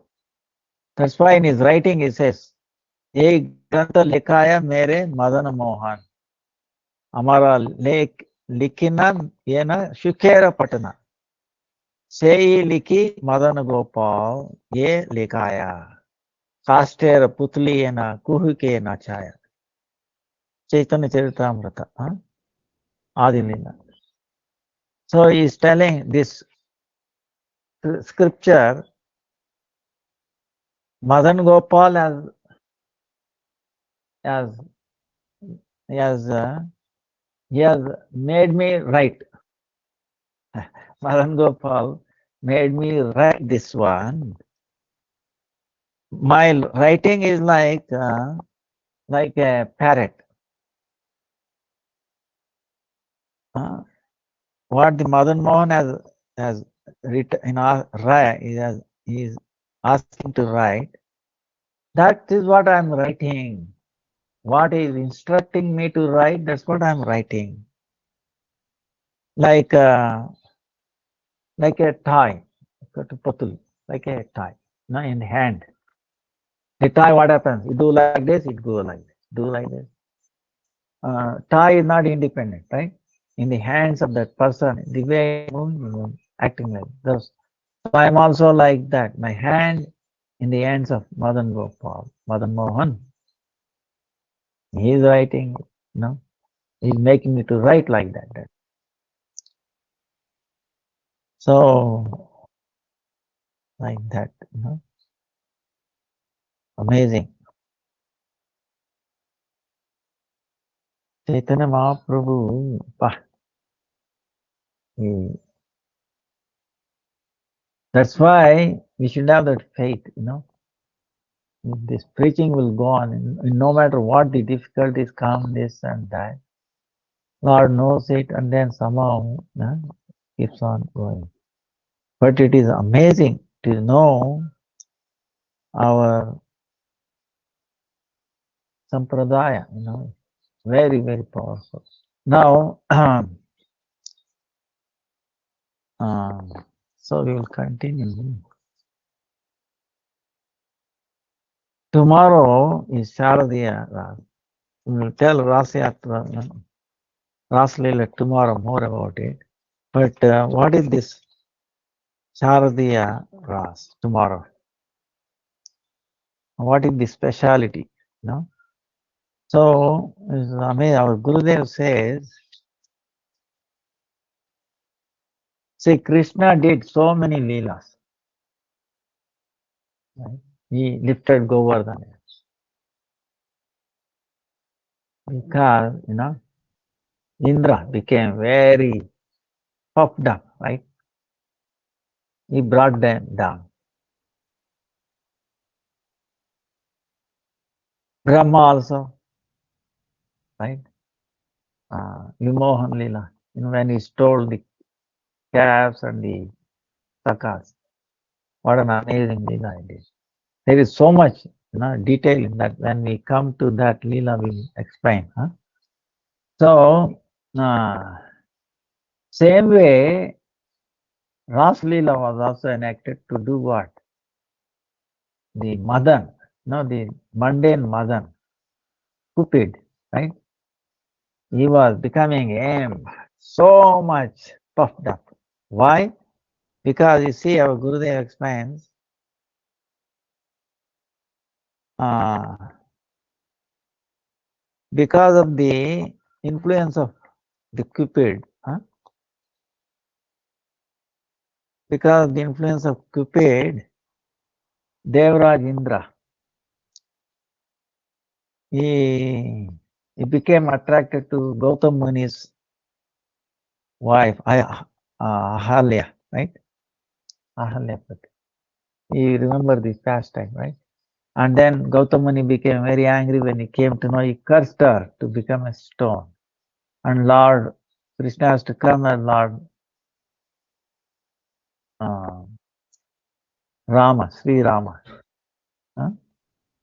That's why in his writing he says, "Ek grantha likhaya mere Madan Mohan." हमारा लिखना ये ना शुकेर पटना से ही लिखी मदन गोपाल ये लिखाया काष्टेर पुतली ये ना कुह के ना छाया चैतन्य चरितामृत आदि लीला. So he is telling this scripture, Madan Gopal has has he has made me write. Madan Gopal made me write this one. My writing is like a parrot. What the Madan Mohan has written in our he is asking to write. That is what I am writing. What he is instructing me to write, that's what I am writing. Like a toy, like a toy, in hand. The toy, what happens? You do like this, it go like this. Do like this. Toy is not independent, right? In the hands of that person, the way acting like this. So I am also like that. My hand in the hands of Madan Gopal, Madan Mohan. He is writing, he is making me to write like that. So, like that, amazing. Chaitanya Mahaprabhu, that's why we should have that faith, This preaching will go on, and no matter what the difficulties come, this and that. Lord knows it, and then somehow keeps on going. But it is amazing to know our sampradaya, very, very powerful. Now, so we will continue. Tomorrow is Sharadiya Ras. We will tell Raslila tomorrow more about it. But what is this Sharadiya Ras tomorrow? What is the speciality? So, our Gurudev says, see, Krishna did so many leelas. Right? He lifted Govardhana. Because, Indra became very puffed up, right? he brought them down. Brahma also, right? Vimohan Lila, when he stole the calves and the sakas. What an amazing Lila it is. There is so much detail in that. When we come to that Lila, we'll explain. Huh? So, same way, Ras Lila was also enacted to do what? The Madan, the mundane Madan, Cupid, right? He was becoming so much puffed up. Why? Because you see, our Gurudev explains, because of the influence of the Cupid, because of the influence of Cupid, Devraj Indra, he became attracted to Gautam Muni's wife, Ahalya, right? Ahalyapati. You remember this pastime, right? And then Gautam Muni became very angry when he came to know. He cursed her to become a stone. And Lord Krishna has to come, and Lord Rama, Sri Rama.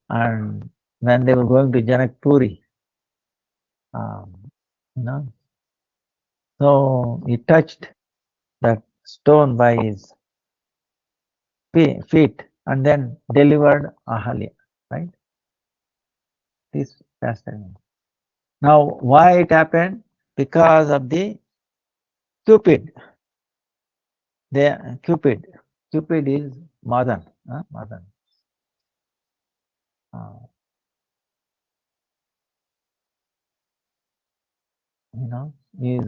And when they were going to Janakpuri, so he touched that stone by his feet and then delivered Ahalya, right? This pastime. Now, why it happened? Because of the Cupid. Cupid is Madan. Madan. Is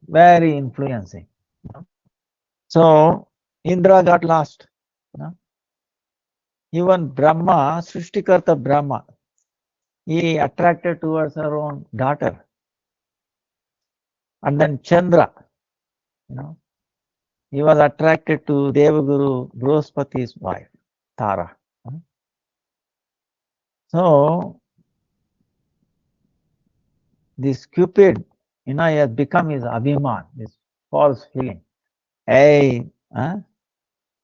very influencing. So Indra got lost. Even Brahma, Srishtikarta Brahma, he attracted towards her own daughter. And then Chandra, he was attracted to Devaguru Brihaspati's wife, Tara. So this Cupid, he has become his Abhiman, this false feeling. Hey,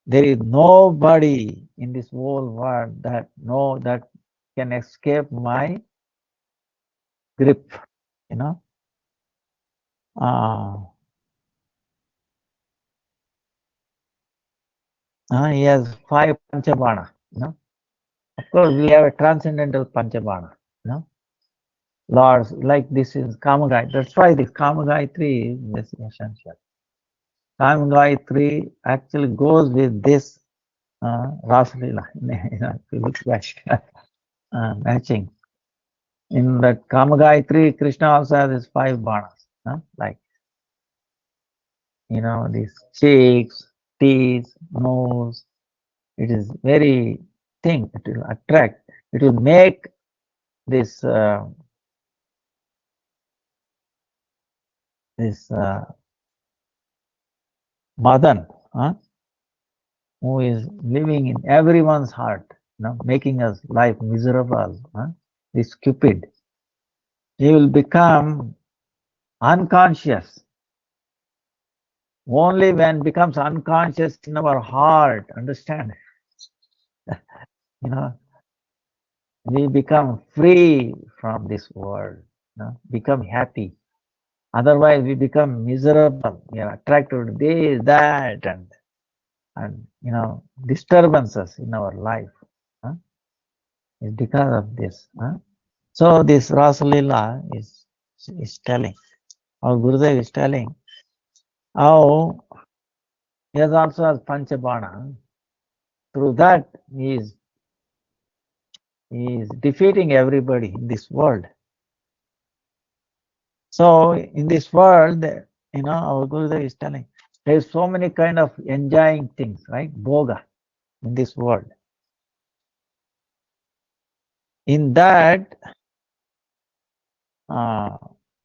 there is nobody in this whole world that can escape my grip, he has 5 Panchabana, Of course, we have a transcendental Panchabana, Lords, like this is Kamagayatri. That's why this Kamagayatri is essential. Kamagayatri actually goes with this Rasalila, if you look back, matching. In that Kamagayatri, Krishna also has his 5 banas, like, these cheeks, teeth, nose. It is very thing. It will attract. It will make this Madan, who is living in everyone's heart, making us life miserable. This Cupid, he will become unconscious. Only when becomes unconscious in our heart, understand? We become free from this world, become happy. Otherwise, we become miserable. We are attracted to this, that, and disturbances in our life. It's because of this. So this Rasalila is telling, our Gurudev is telling, how he has also has Panchabana. Through that, he is defeating everybody in this world. So in this world, our Gurudev is telling, there's so many kind of enjoying things, right? Bhoga in this world. In that,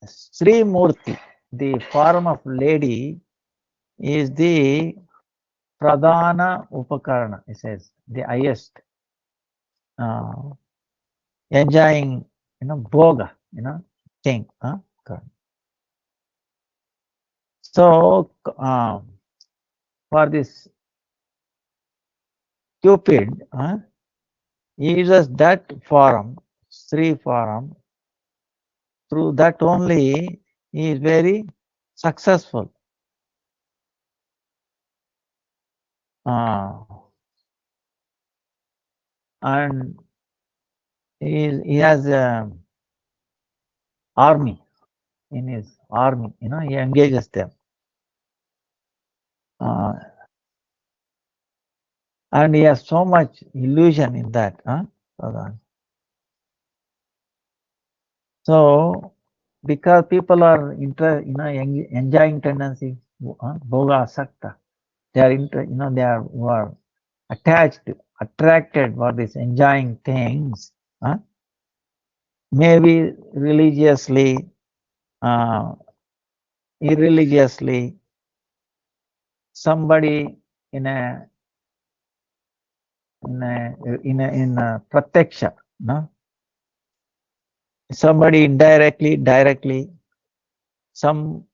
Sri Murti, the form of lady, is the Pradhana Upakarana, it says, the highest, enjoying, bhoga, thing. So, for this Cupid, he uses that forum, Sri forum, through that only he is very successful. And he has an army, in his army, he engages them. And he has so much illusion in that. So, because people are enjoying tendency, bhoga sakta, they are they are attached, attracted for this enjoying things. Maybe religiously, irreligiously, somebody in a pratyaksha, no? Somebody indirectly, directly, some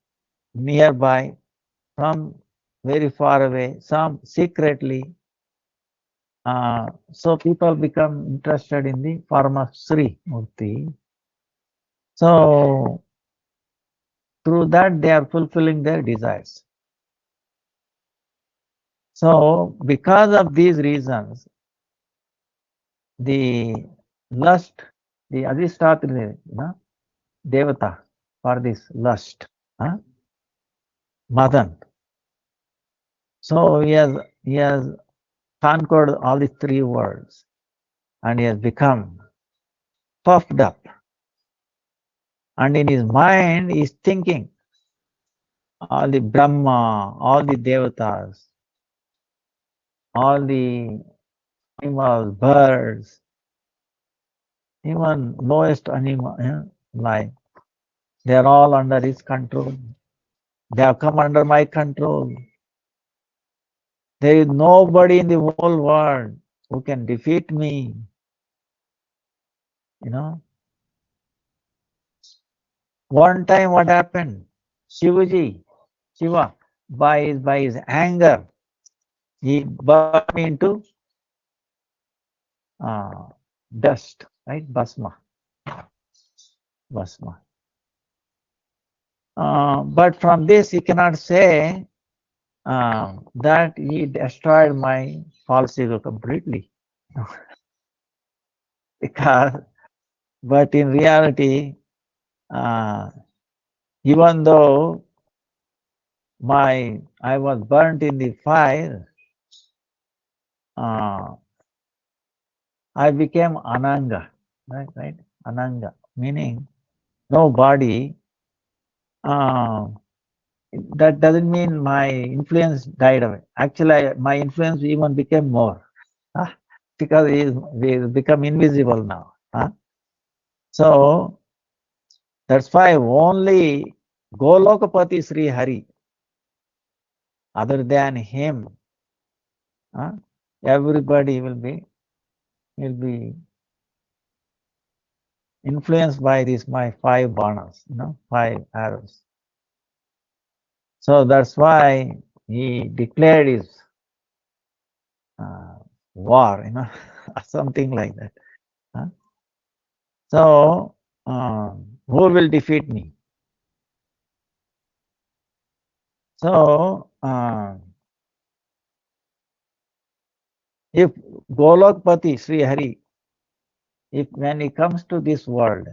nearby, some very far away, some secretly. So people become interested in the form of Sri Murti. So through that they are fulfilling their desires. So because of these reasons, the lust, the Adhistatri, Devata for this lust, Madan. So he has conquered all these three worlds and he has become puffed up. And in his mind he is thinking all the Brahma, all the Devatas, all the animals, birds, even lowest animal, like they are all under his control. They have come under my control. There is nobody in the whole world who can defeat me. One time what happened? Shiva, by his anger, he burned me into dust, right? Bhasma. But from this, he cannot say that he destroyed my false ego completely. But in reality, even though I was burnt in the fire, I became Ananga, right? Ananga, meaning no body. That doesn't mean my influence died away. Actually, my influence even became more, because he become invisible now. So that's why only Golokapati Sri Hari, other than him, everybody will be influenced by these my 5 banas, 5 arrows. So that's why he declared his war, something like that. So who will defeat me? So if Golokpati Sri Hari, if when he comes to this world,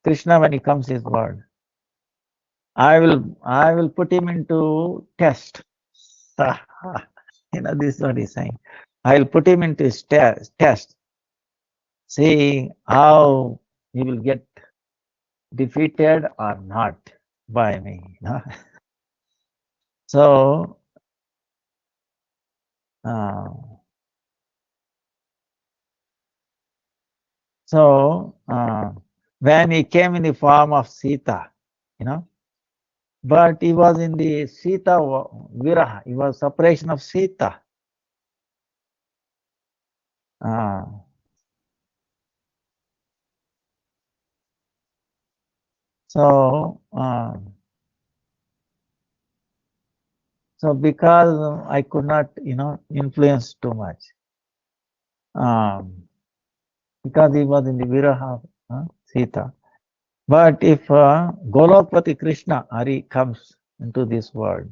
Krishna when he comes to this world, I will put him into test. This is what he's saying. I will put him into his test, see how he will get defeated or not by me. So when he came in the form of Sita, But he was in the Sita Viraha. He was separation of Sita. So, so because I could not, influence too much, because he was in the Viraha, Sita. But if Golokpati Krishna, Hari, comes into this world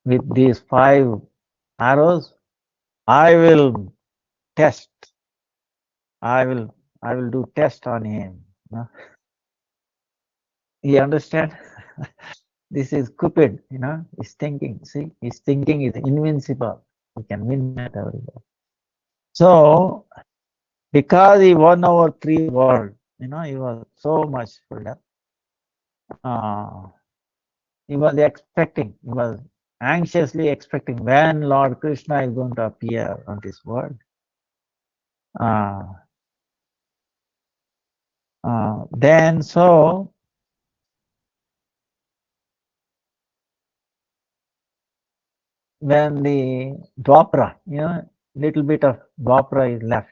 with these 5 arrows, I will test. I will do test on him. You understand? This is Cupid, his thinking. See, his thinking is invincible. He can win at everybody. So, because he won over 3 worlds, he was so much full up. He was expecting, he was anxiously expecting when Lord Krishna is going to appear on this world. Then so when the Dwapara, little bit of Dwapara is left.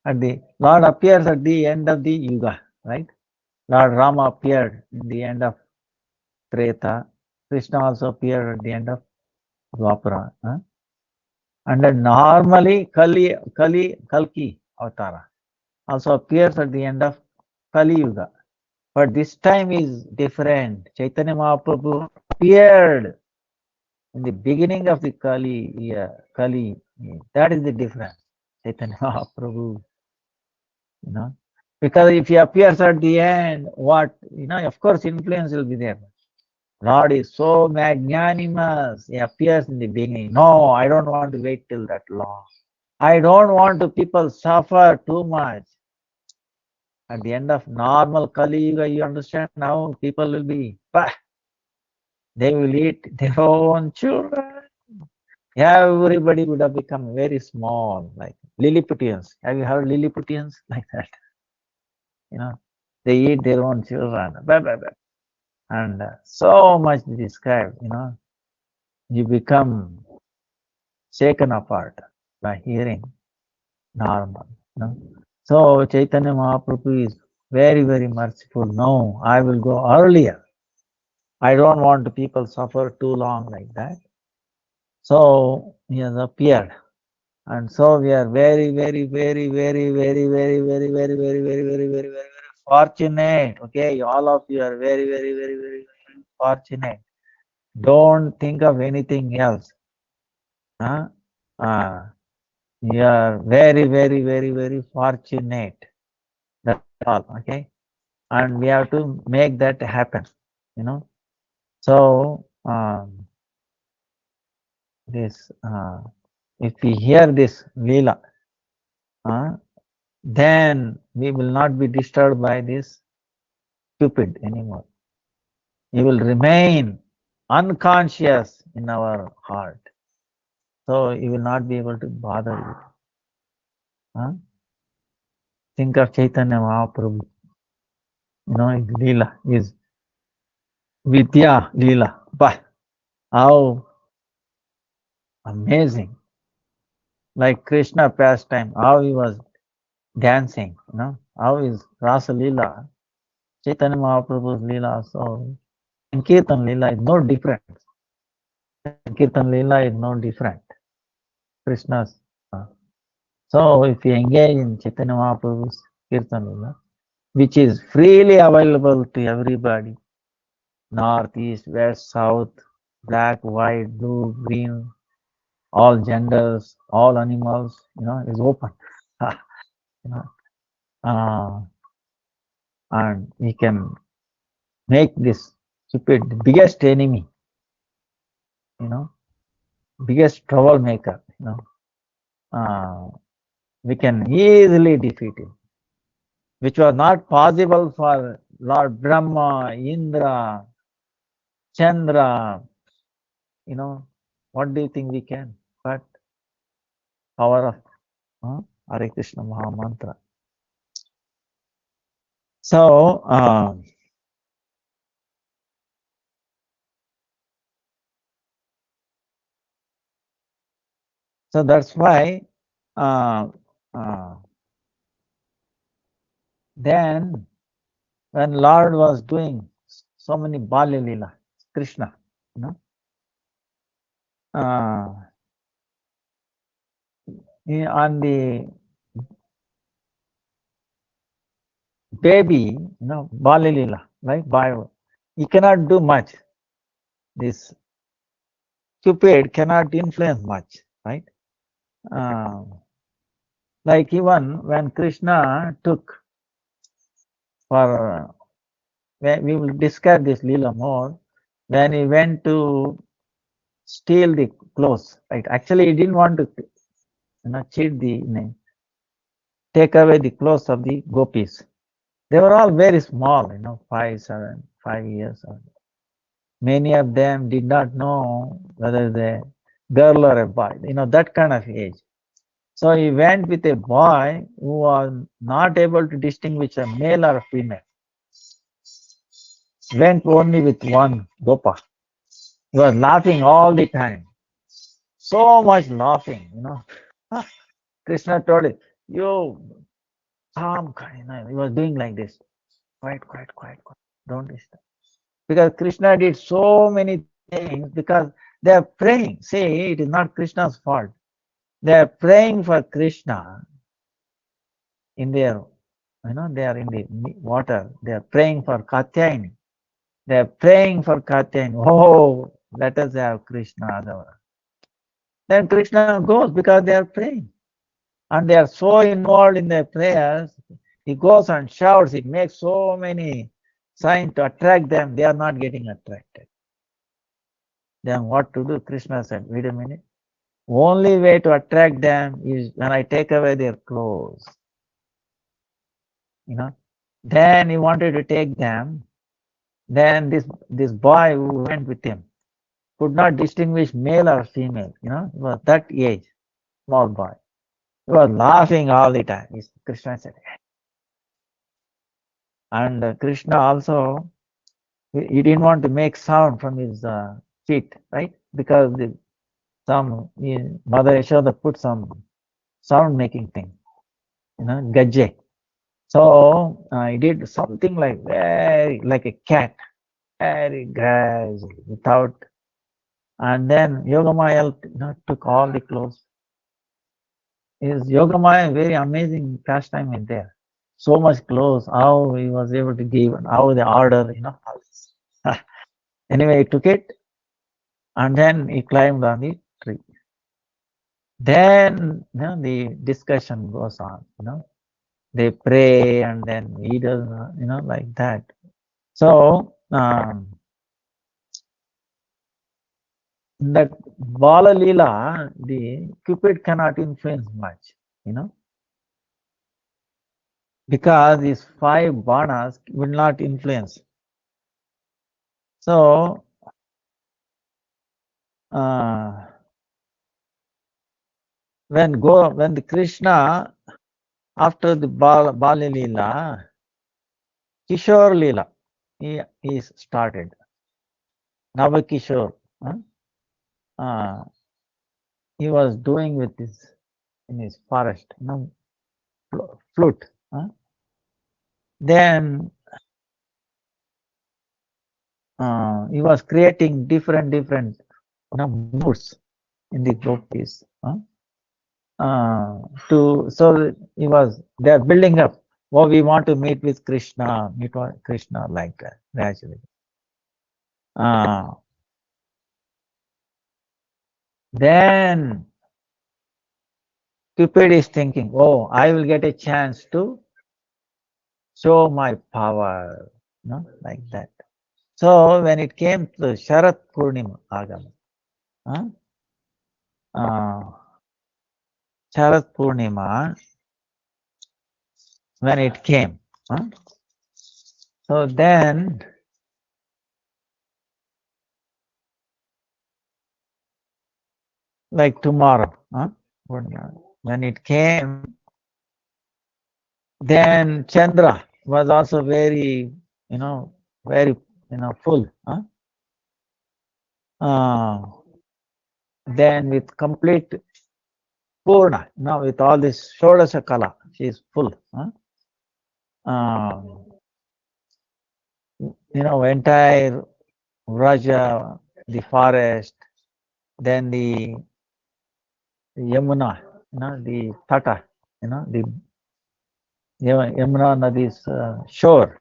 At the Lord appears at the end of the Yuga, right? Lord Rama appeared in the end of Treta. Krishna also appeared at the end of Dwapara. And then normally Kalki Avatara also appears at the end of Kali Yuga. But this time is different. Chaitanya Mahaprabhu appeared in the beginning of the Kali year. That is the difference. Chaitanya Mahaprabhu, Because if he appears at the end, of course influence will be there. Lord is so magnanimous. He appears in the beginning. No, I don't want to wait till that long. I don't want to people suffer too much. At the end of normal Kali Yuga, you understand now, people will be, they will eat their own children. Everybody would have become very small, like Lilliputians. Have you heard Lilliputians like that? They eat their own children. And so much described, you become shaken apart by hearing normal. So Chaitanya Mahaprabhu is very, very merciful. No, I will go earlier. I don't want people suffer too long like that. So he has appeared. And so we are very, very, very, very, very, very, very, very, very, very, very, very, very, very fortunate. Okay, all of you are very, very, very, very, very fortunate. Don't think of anything else. You are very, very, very, very fortunate. That's all. Okay, and we have to make that happen. So this, if we hear this Leela, then we will not be disturbed by this Cupid anymore. He will remain unconscious in our heart. So he will not be able to bother you. Think of Chaitanya Mahaprabhu. His Leela is Vidya Leela. But how amazing. Like Krishna pastime, how he was dancing, how is Rasa Leela, Chaitanya Mahaprabhu's Leela, so Sankirtan Leela is no different. Sankirtan Leela is no different. Krishna's. So if you engage in Chaitanya Mahaprabhu's Kirtan Leela, which is freely available to everybody, north, east, west, south, black, white, blue, green, all genders, all animals, is open. And we can make this stupid biggest enemy, biggest troublemaker, we can easily defeat him, which was not possible for Lord Brahma, Indra, Chandra. What do you think we can? But power of Hare Krishna Maha Mantra. So, so that's why uh, uh, then when Lord was doing so many Balya Leela, Krishna, you know, on the baby, Balya Leela, right? He cannot do much. This Cupid cannot influence much, right? Uh, like even when Krishna took for, we will discuss this Leela more, when he went to steal the clothes, right? Actually, he didn't want to, cheat take away the clothes of the gopis. They were all very small, 5 years old. Many of them did not know whether they girl or a boy, that kind of age. So he went with a boy who was not able to distinguish a male or a female. Went only with one gopa. He was laughing all the time. So much laughing, Krishna told it, you calm, he was doing like this. Quiet, quiet, quiet, quiet. Don't disturb. Because Krishna did so many things because they are praying. See, it is not Krishna's fault. They are praying for Krishna in their, they are in the water. They are praying for Katyayani. They are praying for Katyayani. Oh, let us have Krishna. Then Krishna goes because they are praying. And they are so involved in their prayers. He goes and shouts. It makes so many signs to attract them. They are not getting attracted. Then what to do? Krishna said, wait a minute. Only way to attract them is when I take away their clothes. Then he wanted to take them. Then this boy who went with him could not distinguish male or female. He was that age, small boy. He was laughing all the time. Krishna said, and Krishna also, he didn't want to make sound from his feet, right? Because Mother Yashoda put some sound making thing, gajje. So he did something like a cat, very gradually, without. And then Yogamaya took all the clothes. His Yogamaya, very amazing pastime in there. So much clothes, how he was able to give, and how the order, Anyway, he took it, and then he climbed on the tree. Then the discussion goes on. They pray, and then he does, like that. So that Bala Leela, the Cupid cannot influence much, because these 5 banas will not influence. So when the Krishna, after the Bala Leela, Kishore Leela, he started. Navakishore. He was doing with this in his forest, flute. Then he was creating different moods in the gopis. So they're building up. Oh, we want to meet with Krishna, like that, gradually. Then Cupid is thinking, oh, I will get a chance to show my power, like that. So when it came to Sharat Purnima Agama, Sharat Purnima, when it came, so then like tomorrow, when it came, then Chandra, was also very, very, full. Then with complete Purna, now with all this Shodasha Kala, she is full. Uh, entire Raja, the forest, then the Yamuna, the Tata, the Yamuna Nadi's shore,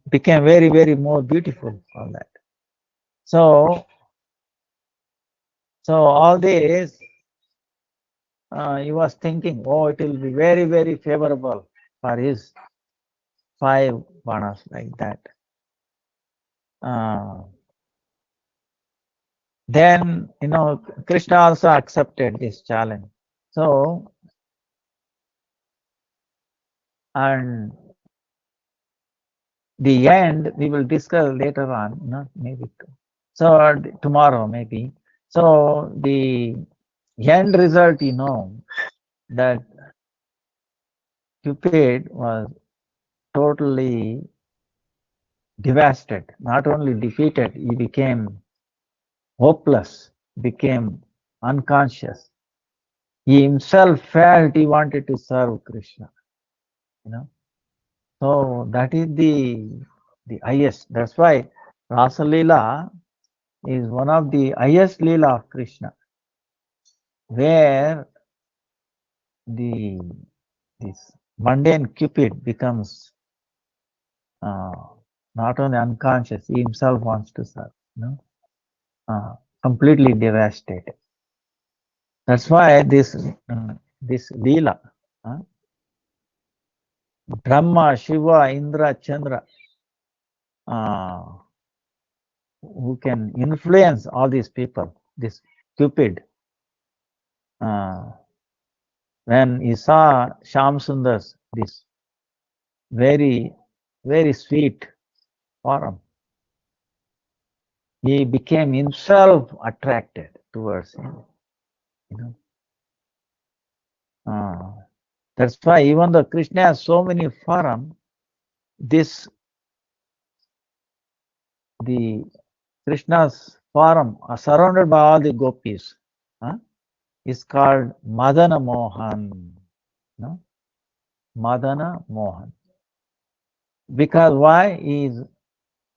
became very, very more beautiful. All that. So all this, he was thinking, oh, it will be very, very favorable for his 5 banas like that. Then, Krishna also accepted this challenge. So, and the end we will discuss later on, maybe. So, tomorrow maybe. So, the end result, that Cupid was totally devastated, not only defeated, he became hopeless, became unconscious. He himself felt he wanted to serve Krishna. So that is the highest. That's why Rasa Leela is one of the highest Leela of Krishna, where this mundane Cupid becomes not only unconscious, he himself wants to serve. Completely devastated. That's why this Leela, Brahma, Shiva, Indra, Chandra, who can influence all these people, this Cupid, when he saw Sham Sundar's this very, very sweet form, he became himself attracted towards him. That's why even though Krishna has so many forms, the Krishna's form are surrounded by all the gopis. Is called Madana Mohan. Madana Mohan. Because why? He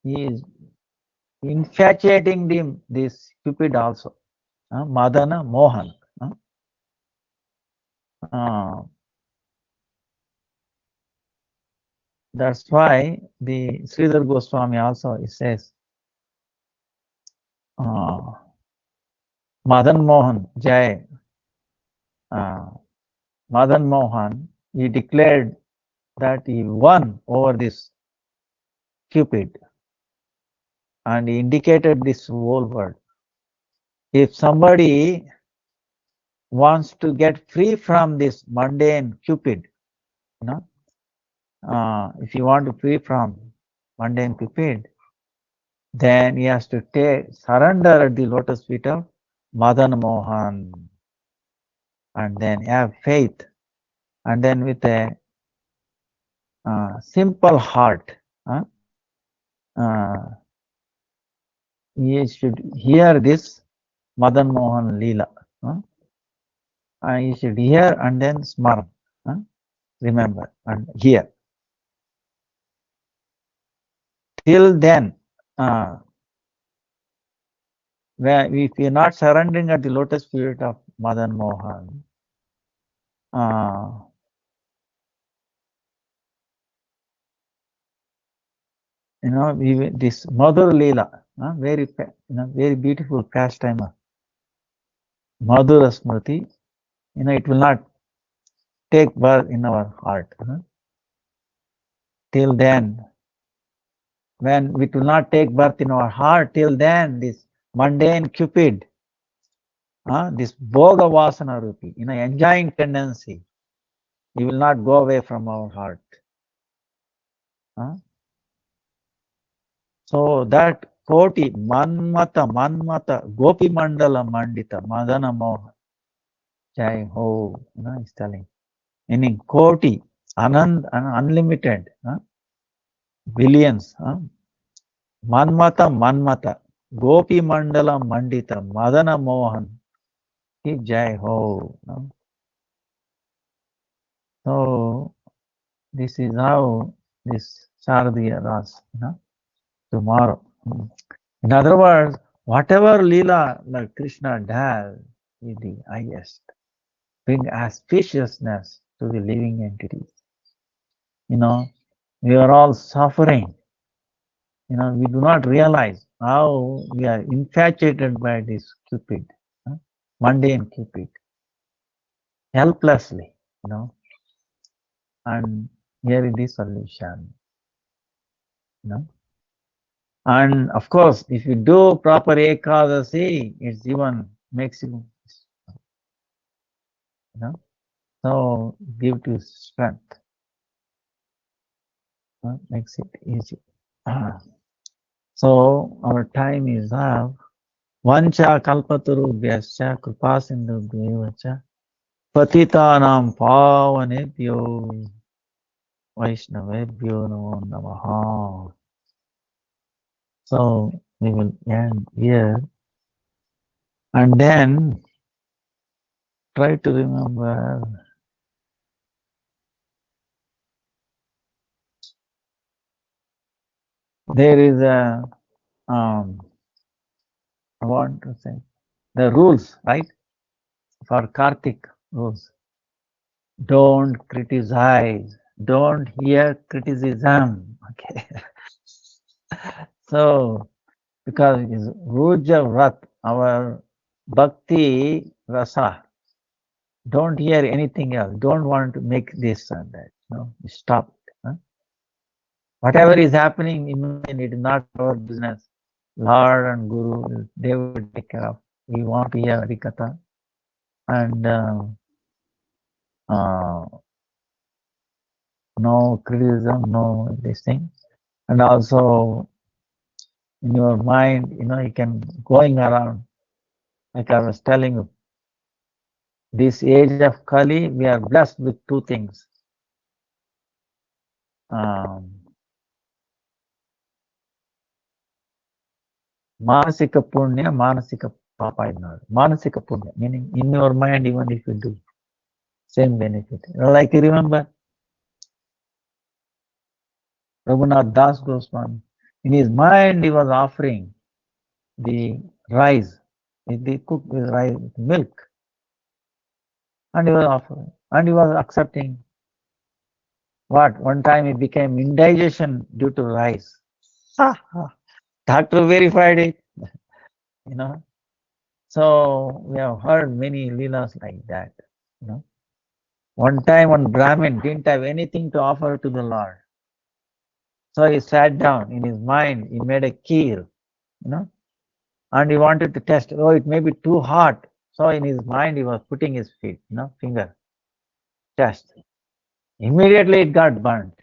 is infatuating this Cupid also. Madana Mohan. That's why the Sridhar Goswami also says, Madan Mohan Jai. Madan Mohan, he declared that he won over this Cupid, and he indicated this whole world. If somebody wants to get free from this mundane Cupid, if you want to free from mundane Cupid, then he has to surrender at the lotus feet of Madan Mohan, and then have faith, and then with a simple heart, he should hear this Madan Mohan Leela. You should hear and then smart, remember and hear. Till then, if we are not surrendering at the lotus feet of Madan Mohan, this Madhur Leela, very, very beautiful pastime, Madhura Smriti, it will not take birth in our heart. Till then, when it will not take birth in our heart, till then this mundane Cupid, this Bhoga Vasana Rupi, enjoying tendency, it will not go away from our heart. So that Koti, Manmata, Gopi Mandala Mandita, Madana Mohan, Jai Ho, is telling. Meaning Koti, Anand, unlimited, billions. Manmata, Manmata, Gopi Mandala Mandita, Madana Mohan, Ki Jai Ho. So this is how this Shardiya Ras, tomorrow. In other words, whatever Leela that Krishna does is the highest. Bring auspiciousness to the living entities. We are all suffering. We do not realize how we are infatuated by this Cupid, mundane Cupid, helplessly, and here is the solution, And of course, if you do proper Ekadasi, it's even makes you, so give to strength, makes it easy. So our time is up. Vancha kalpatarubhyascha kripasindubhyevacha patitanam pavanebhyo vaishnavebhyo namo namaha. So we will end here and then try to remember there is a I want to say the rules, right? For Kartik rules. Don't criticize. Don't hear criticism. Okay. So because it is Ruja Vrat, our Bhakti Rasa. Don't hear anything else. Don't want to make this and that. Stop. Whatever is happening, it is not our business. Lord and Guru, they will take care of. We want to hear Harikatha and no criticism, no this thing. And also in your mind, you can going around. Like I was telling you, this age of Kali, we are blessed with two things. Manasika Punya, Manasika Papa. Manasika Punya, meaning in your mind, even if you do, same benefit. Like you remember, Raghunath Das Goswami, in his mind he was offering the rice, they cooked with rice, with milk, and he was offering, and he was accepting. What? One time it became indigestion due to rice. Doctor verified it, So we have heard many leelas like that, One time one Brahmin didn't have anything to offer to the Lord. So he sat down in his mind, he made a kheer, and he wanted to test, it may be too hot. So in his mind he was putting his feet, finger, test. Immediately it got burnt.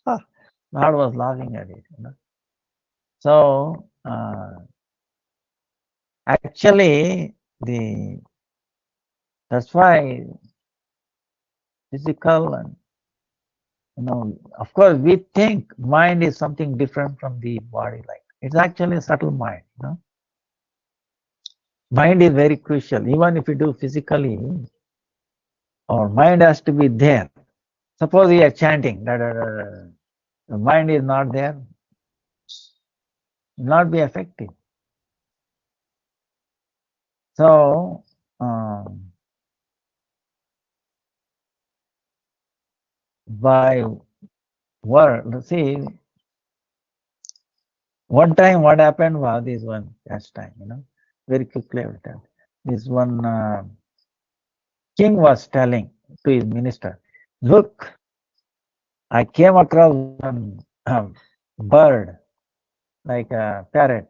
Lord was laughing at it, So actually that's why physical and of course we think mind is something different from the body, like it's actually a subtle mind, Mind is very crucial. Even if you do physically, our mind has to be there. Suppose we are chanting, the mind is not there, will not be effective. So, by word, see, one time what happened was this one last time, very quickly I will tell. This one king was telling to his minister, look, I came across one bird, like a parrot.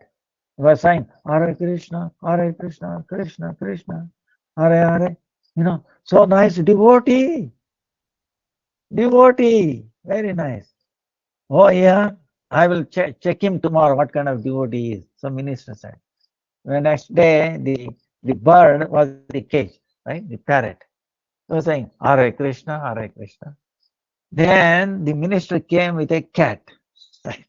He was saying, Hare Krishna, Krishna, Krishna, Hare Hare. So nice, devotee, very nice. Oh yeah, I will check him tomorrow, what kind of devotee he is. So minister said. The next day, the bird was the cage, right? The parrot. He was saying, Hare Krishna, Krishna. Then the minister came with a cat. Right?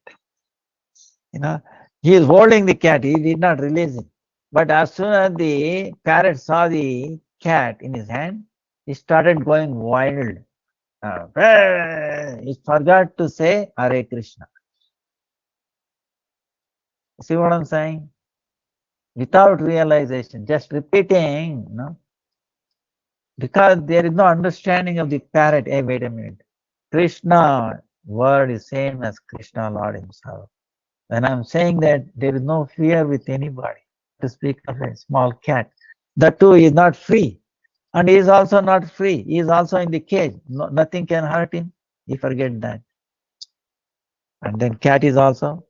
He is holding the cat. He did not release it. But as soon as the parrot saw the cat in his hand, he started going wild. He forgot to say Hare Krishna. See what I'm saying? Without realization, just repeating, because there is no understanding of the parrot. Hey, wait a minute. Krishna word is same as Krishna Lord himself. When I'm saying that there is no fear with anybody, to speak of a small cat, that too is not free. And he is also not free. He is also in the cage. No, nothing can hurt him. He forget that. And then cat is also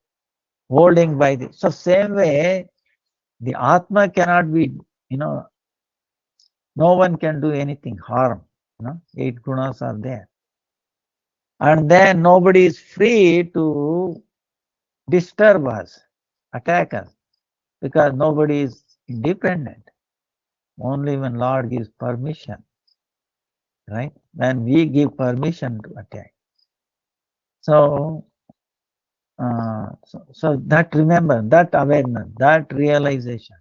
holding by the. So same way, the Atma cannot be, no one can do anything harm. 8 gunas are there. And then nobody is free to disturb us, attack us, because nobody is independent. Only when Lord gives permission, right? When we give permission to attack. So that remember, that awareness, that realization,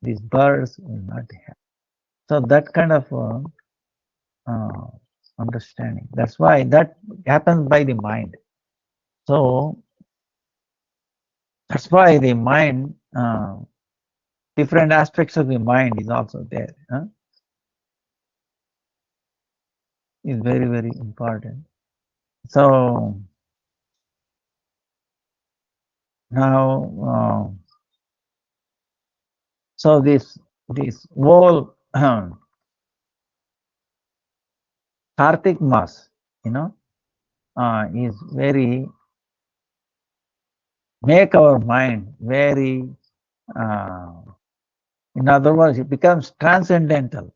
these birds will not have. So that kind of understanding. That's why that happens by the mind. So that's why the mind, different aspects of the mind is also there. Is very, very important. So now, so this whole Kartik Mas, is very make our mind very. In other words, it becomes transcendental.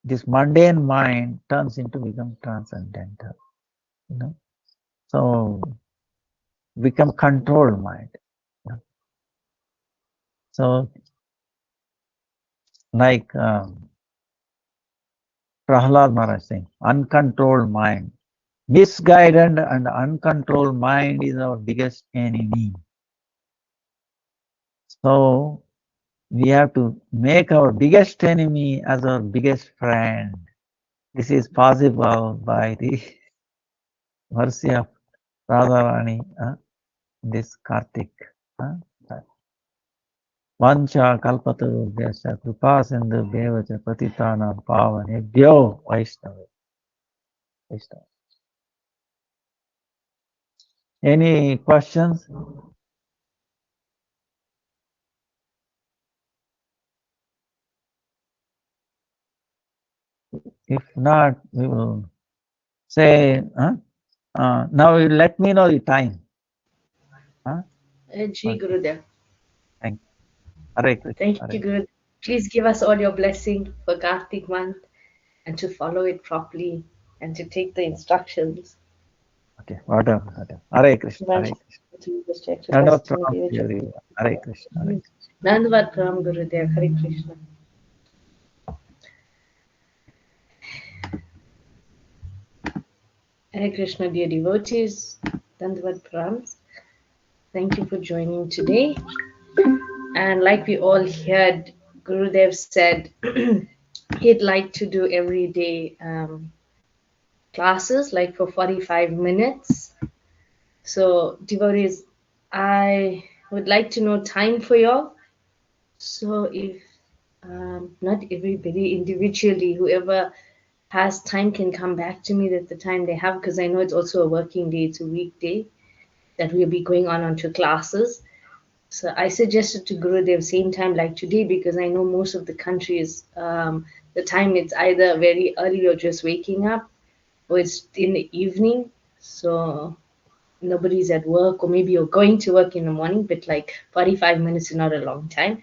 This mundane mind turns into become transcendental. So become controlled mind. So like Prahlad Maharaj saying, uncontrolled mind. Misguided and uncontrolled mind is our biggest enemy. So we have to make our biggest enemy as our biggest friend. This is possible by the mercy of Radharani, this Kartik. Vancha kalpatarubhyascha kripa sindhubhyeva cha patitanam pavanebhyo Vaishnava. Any questions? If not, we will say, now you let me know the time. Ji Gurudev. Thank you. Hare Krishna. Thank you, Gurudev. Please give us all your blessing for Kartik month and to follow it properly and to take the instructions. Okay, whatever. Hare Krishna. Hare Krishna. Hare Krishna. Nandavad Pram Gurudev. Hare Krishna. Hare Krishna, dear devotees. Nandavad Prams. Thank you for joining today. And like we all heard, Gurudev said he'd like to do everyday classes, like for 45 minutes. So, devotees, I would like to know time for y'all. So, if not everybody individually, whoever has time can come back to me at the time they have, because I know it's also a working day, it's a weekday that we'll be going onto classes. So I suggested to Gurudev same time like today, because I know most of the countries, the time it's either very early or just waking up, or it's in the evening. So nobody's at work, or maybe you're going to work in the morning, but like 45 minutes is not a long time.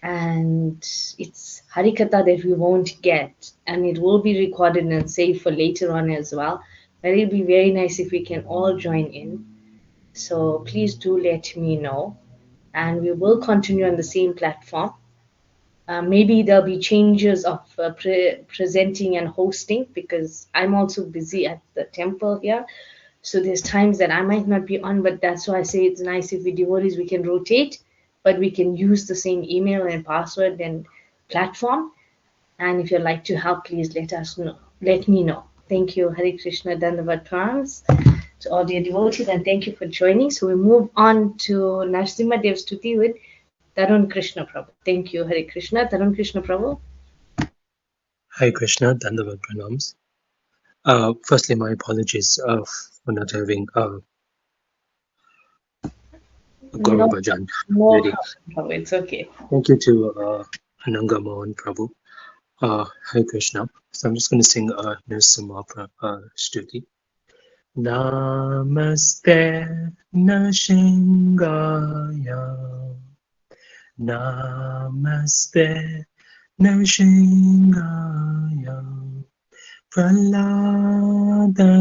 And it's Harikatha that we won't get, and it will be recorded and saved for later on as well. But it'll be very nice if we can all join in. So please do let me know. And we will continue on the same platform. Maybe there'll be changes of presenting and hosting because I'm also busy at the temple here. So there's times that I might not be on, but that's why I say it's nice if we devotees we can rotate, but we can use the same email and password and platform. And if you'd like to help, please let us know. Let me know. Thank you, Hare Krishna, Dandavat Pranams to all dear devotees, and thank you for joining. So we move on to Narasimha Dev Stuti with Tarun Krishna Prabhu. Thank you, Hare Krishna. Tarun Krishna Prabhu. Hare Krishna, Dandavat Pranams. Firstly, my apologies for not having Gaurav Bhajan No ready. problem, Prabhu. It's okay. Thank you to Ananga Mohan Prabhu. Hare Krishna. So I'm just going to sing Narasimha Stuti. Namaste Narshingaya. Namaste Narshingaya. Prahlada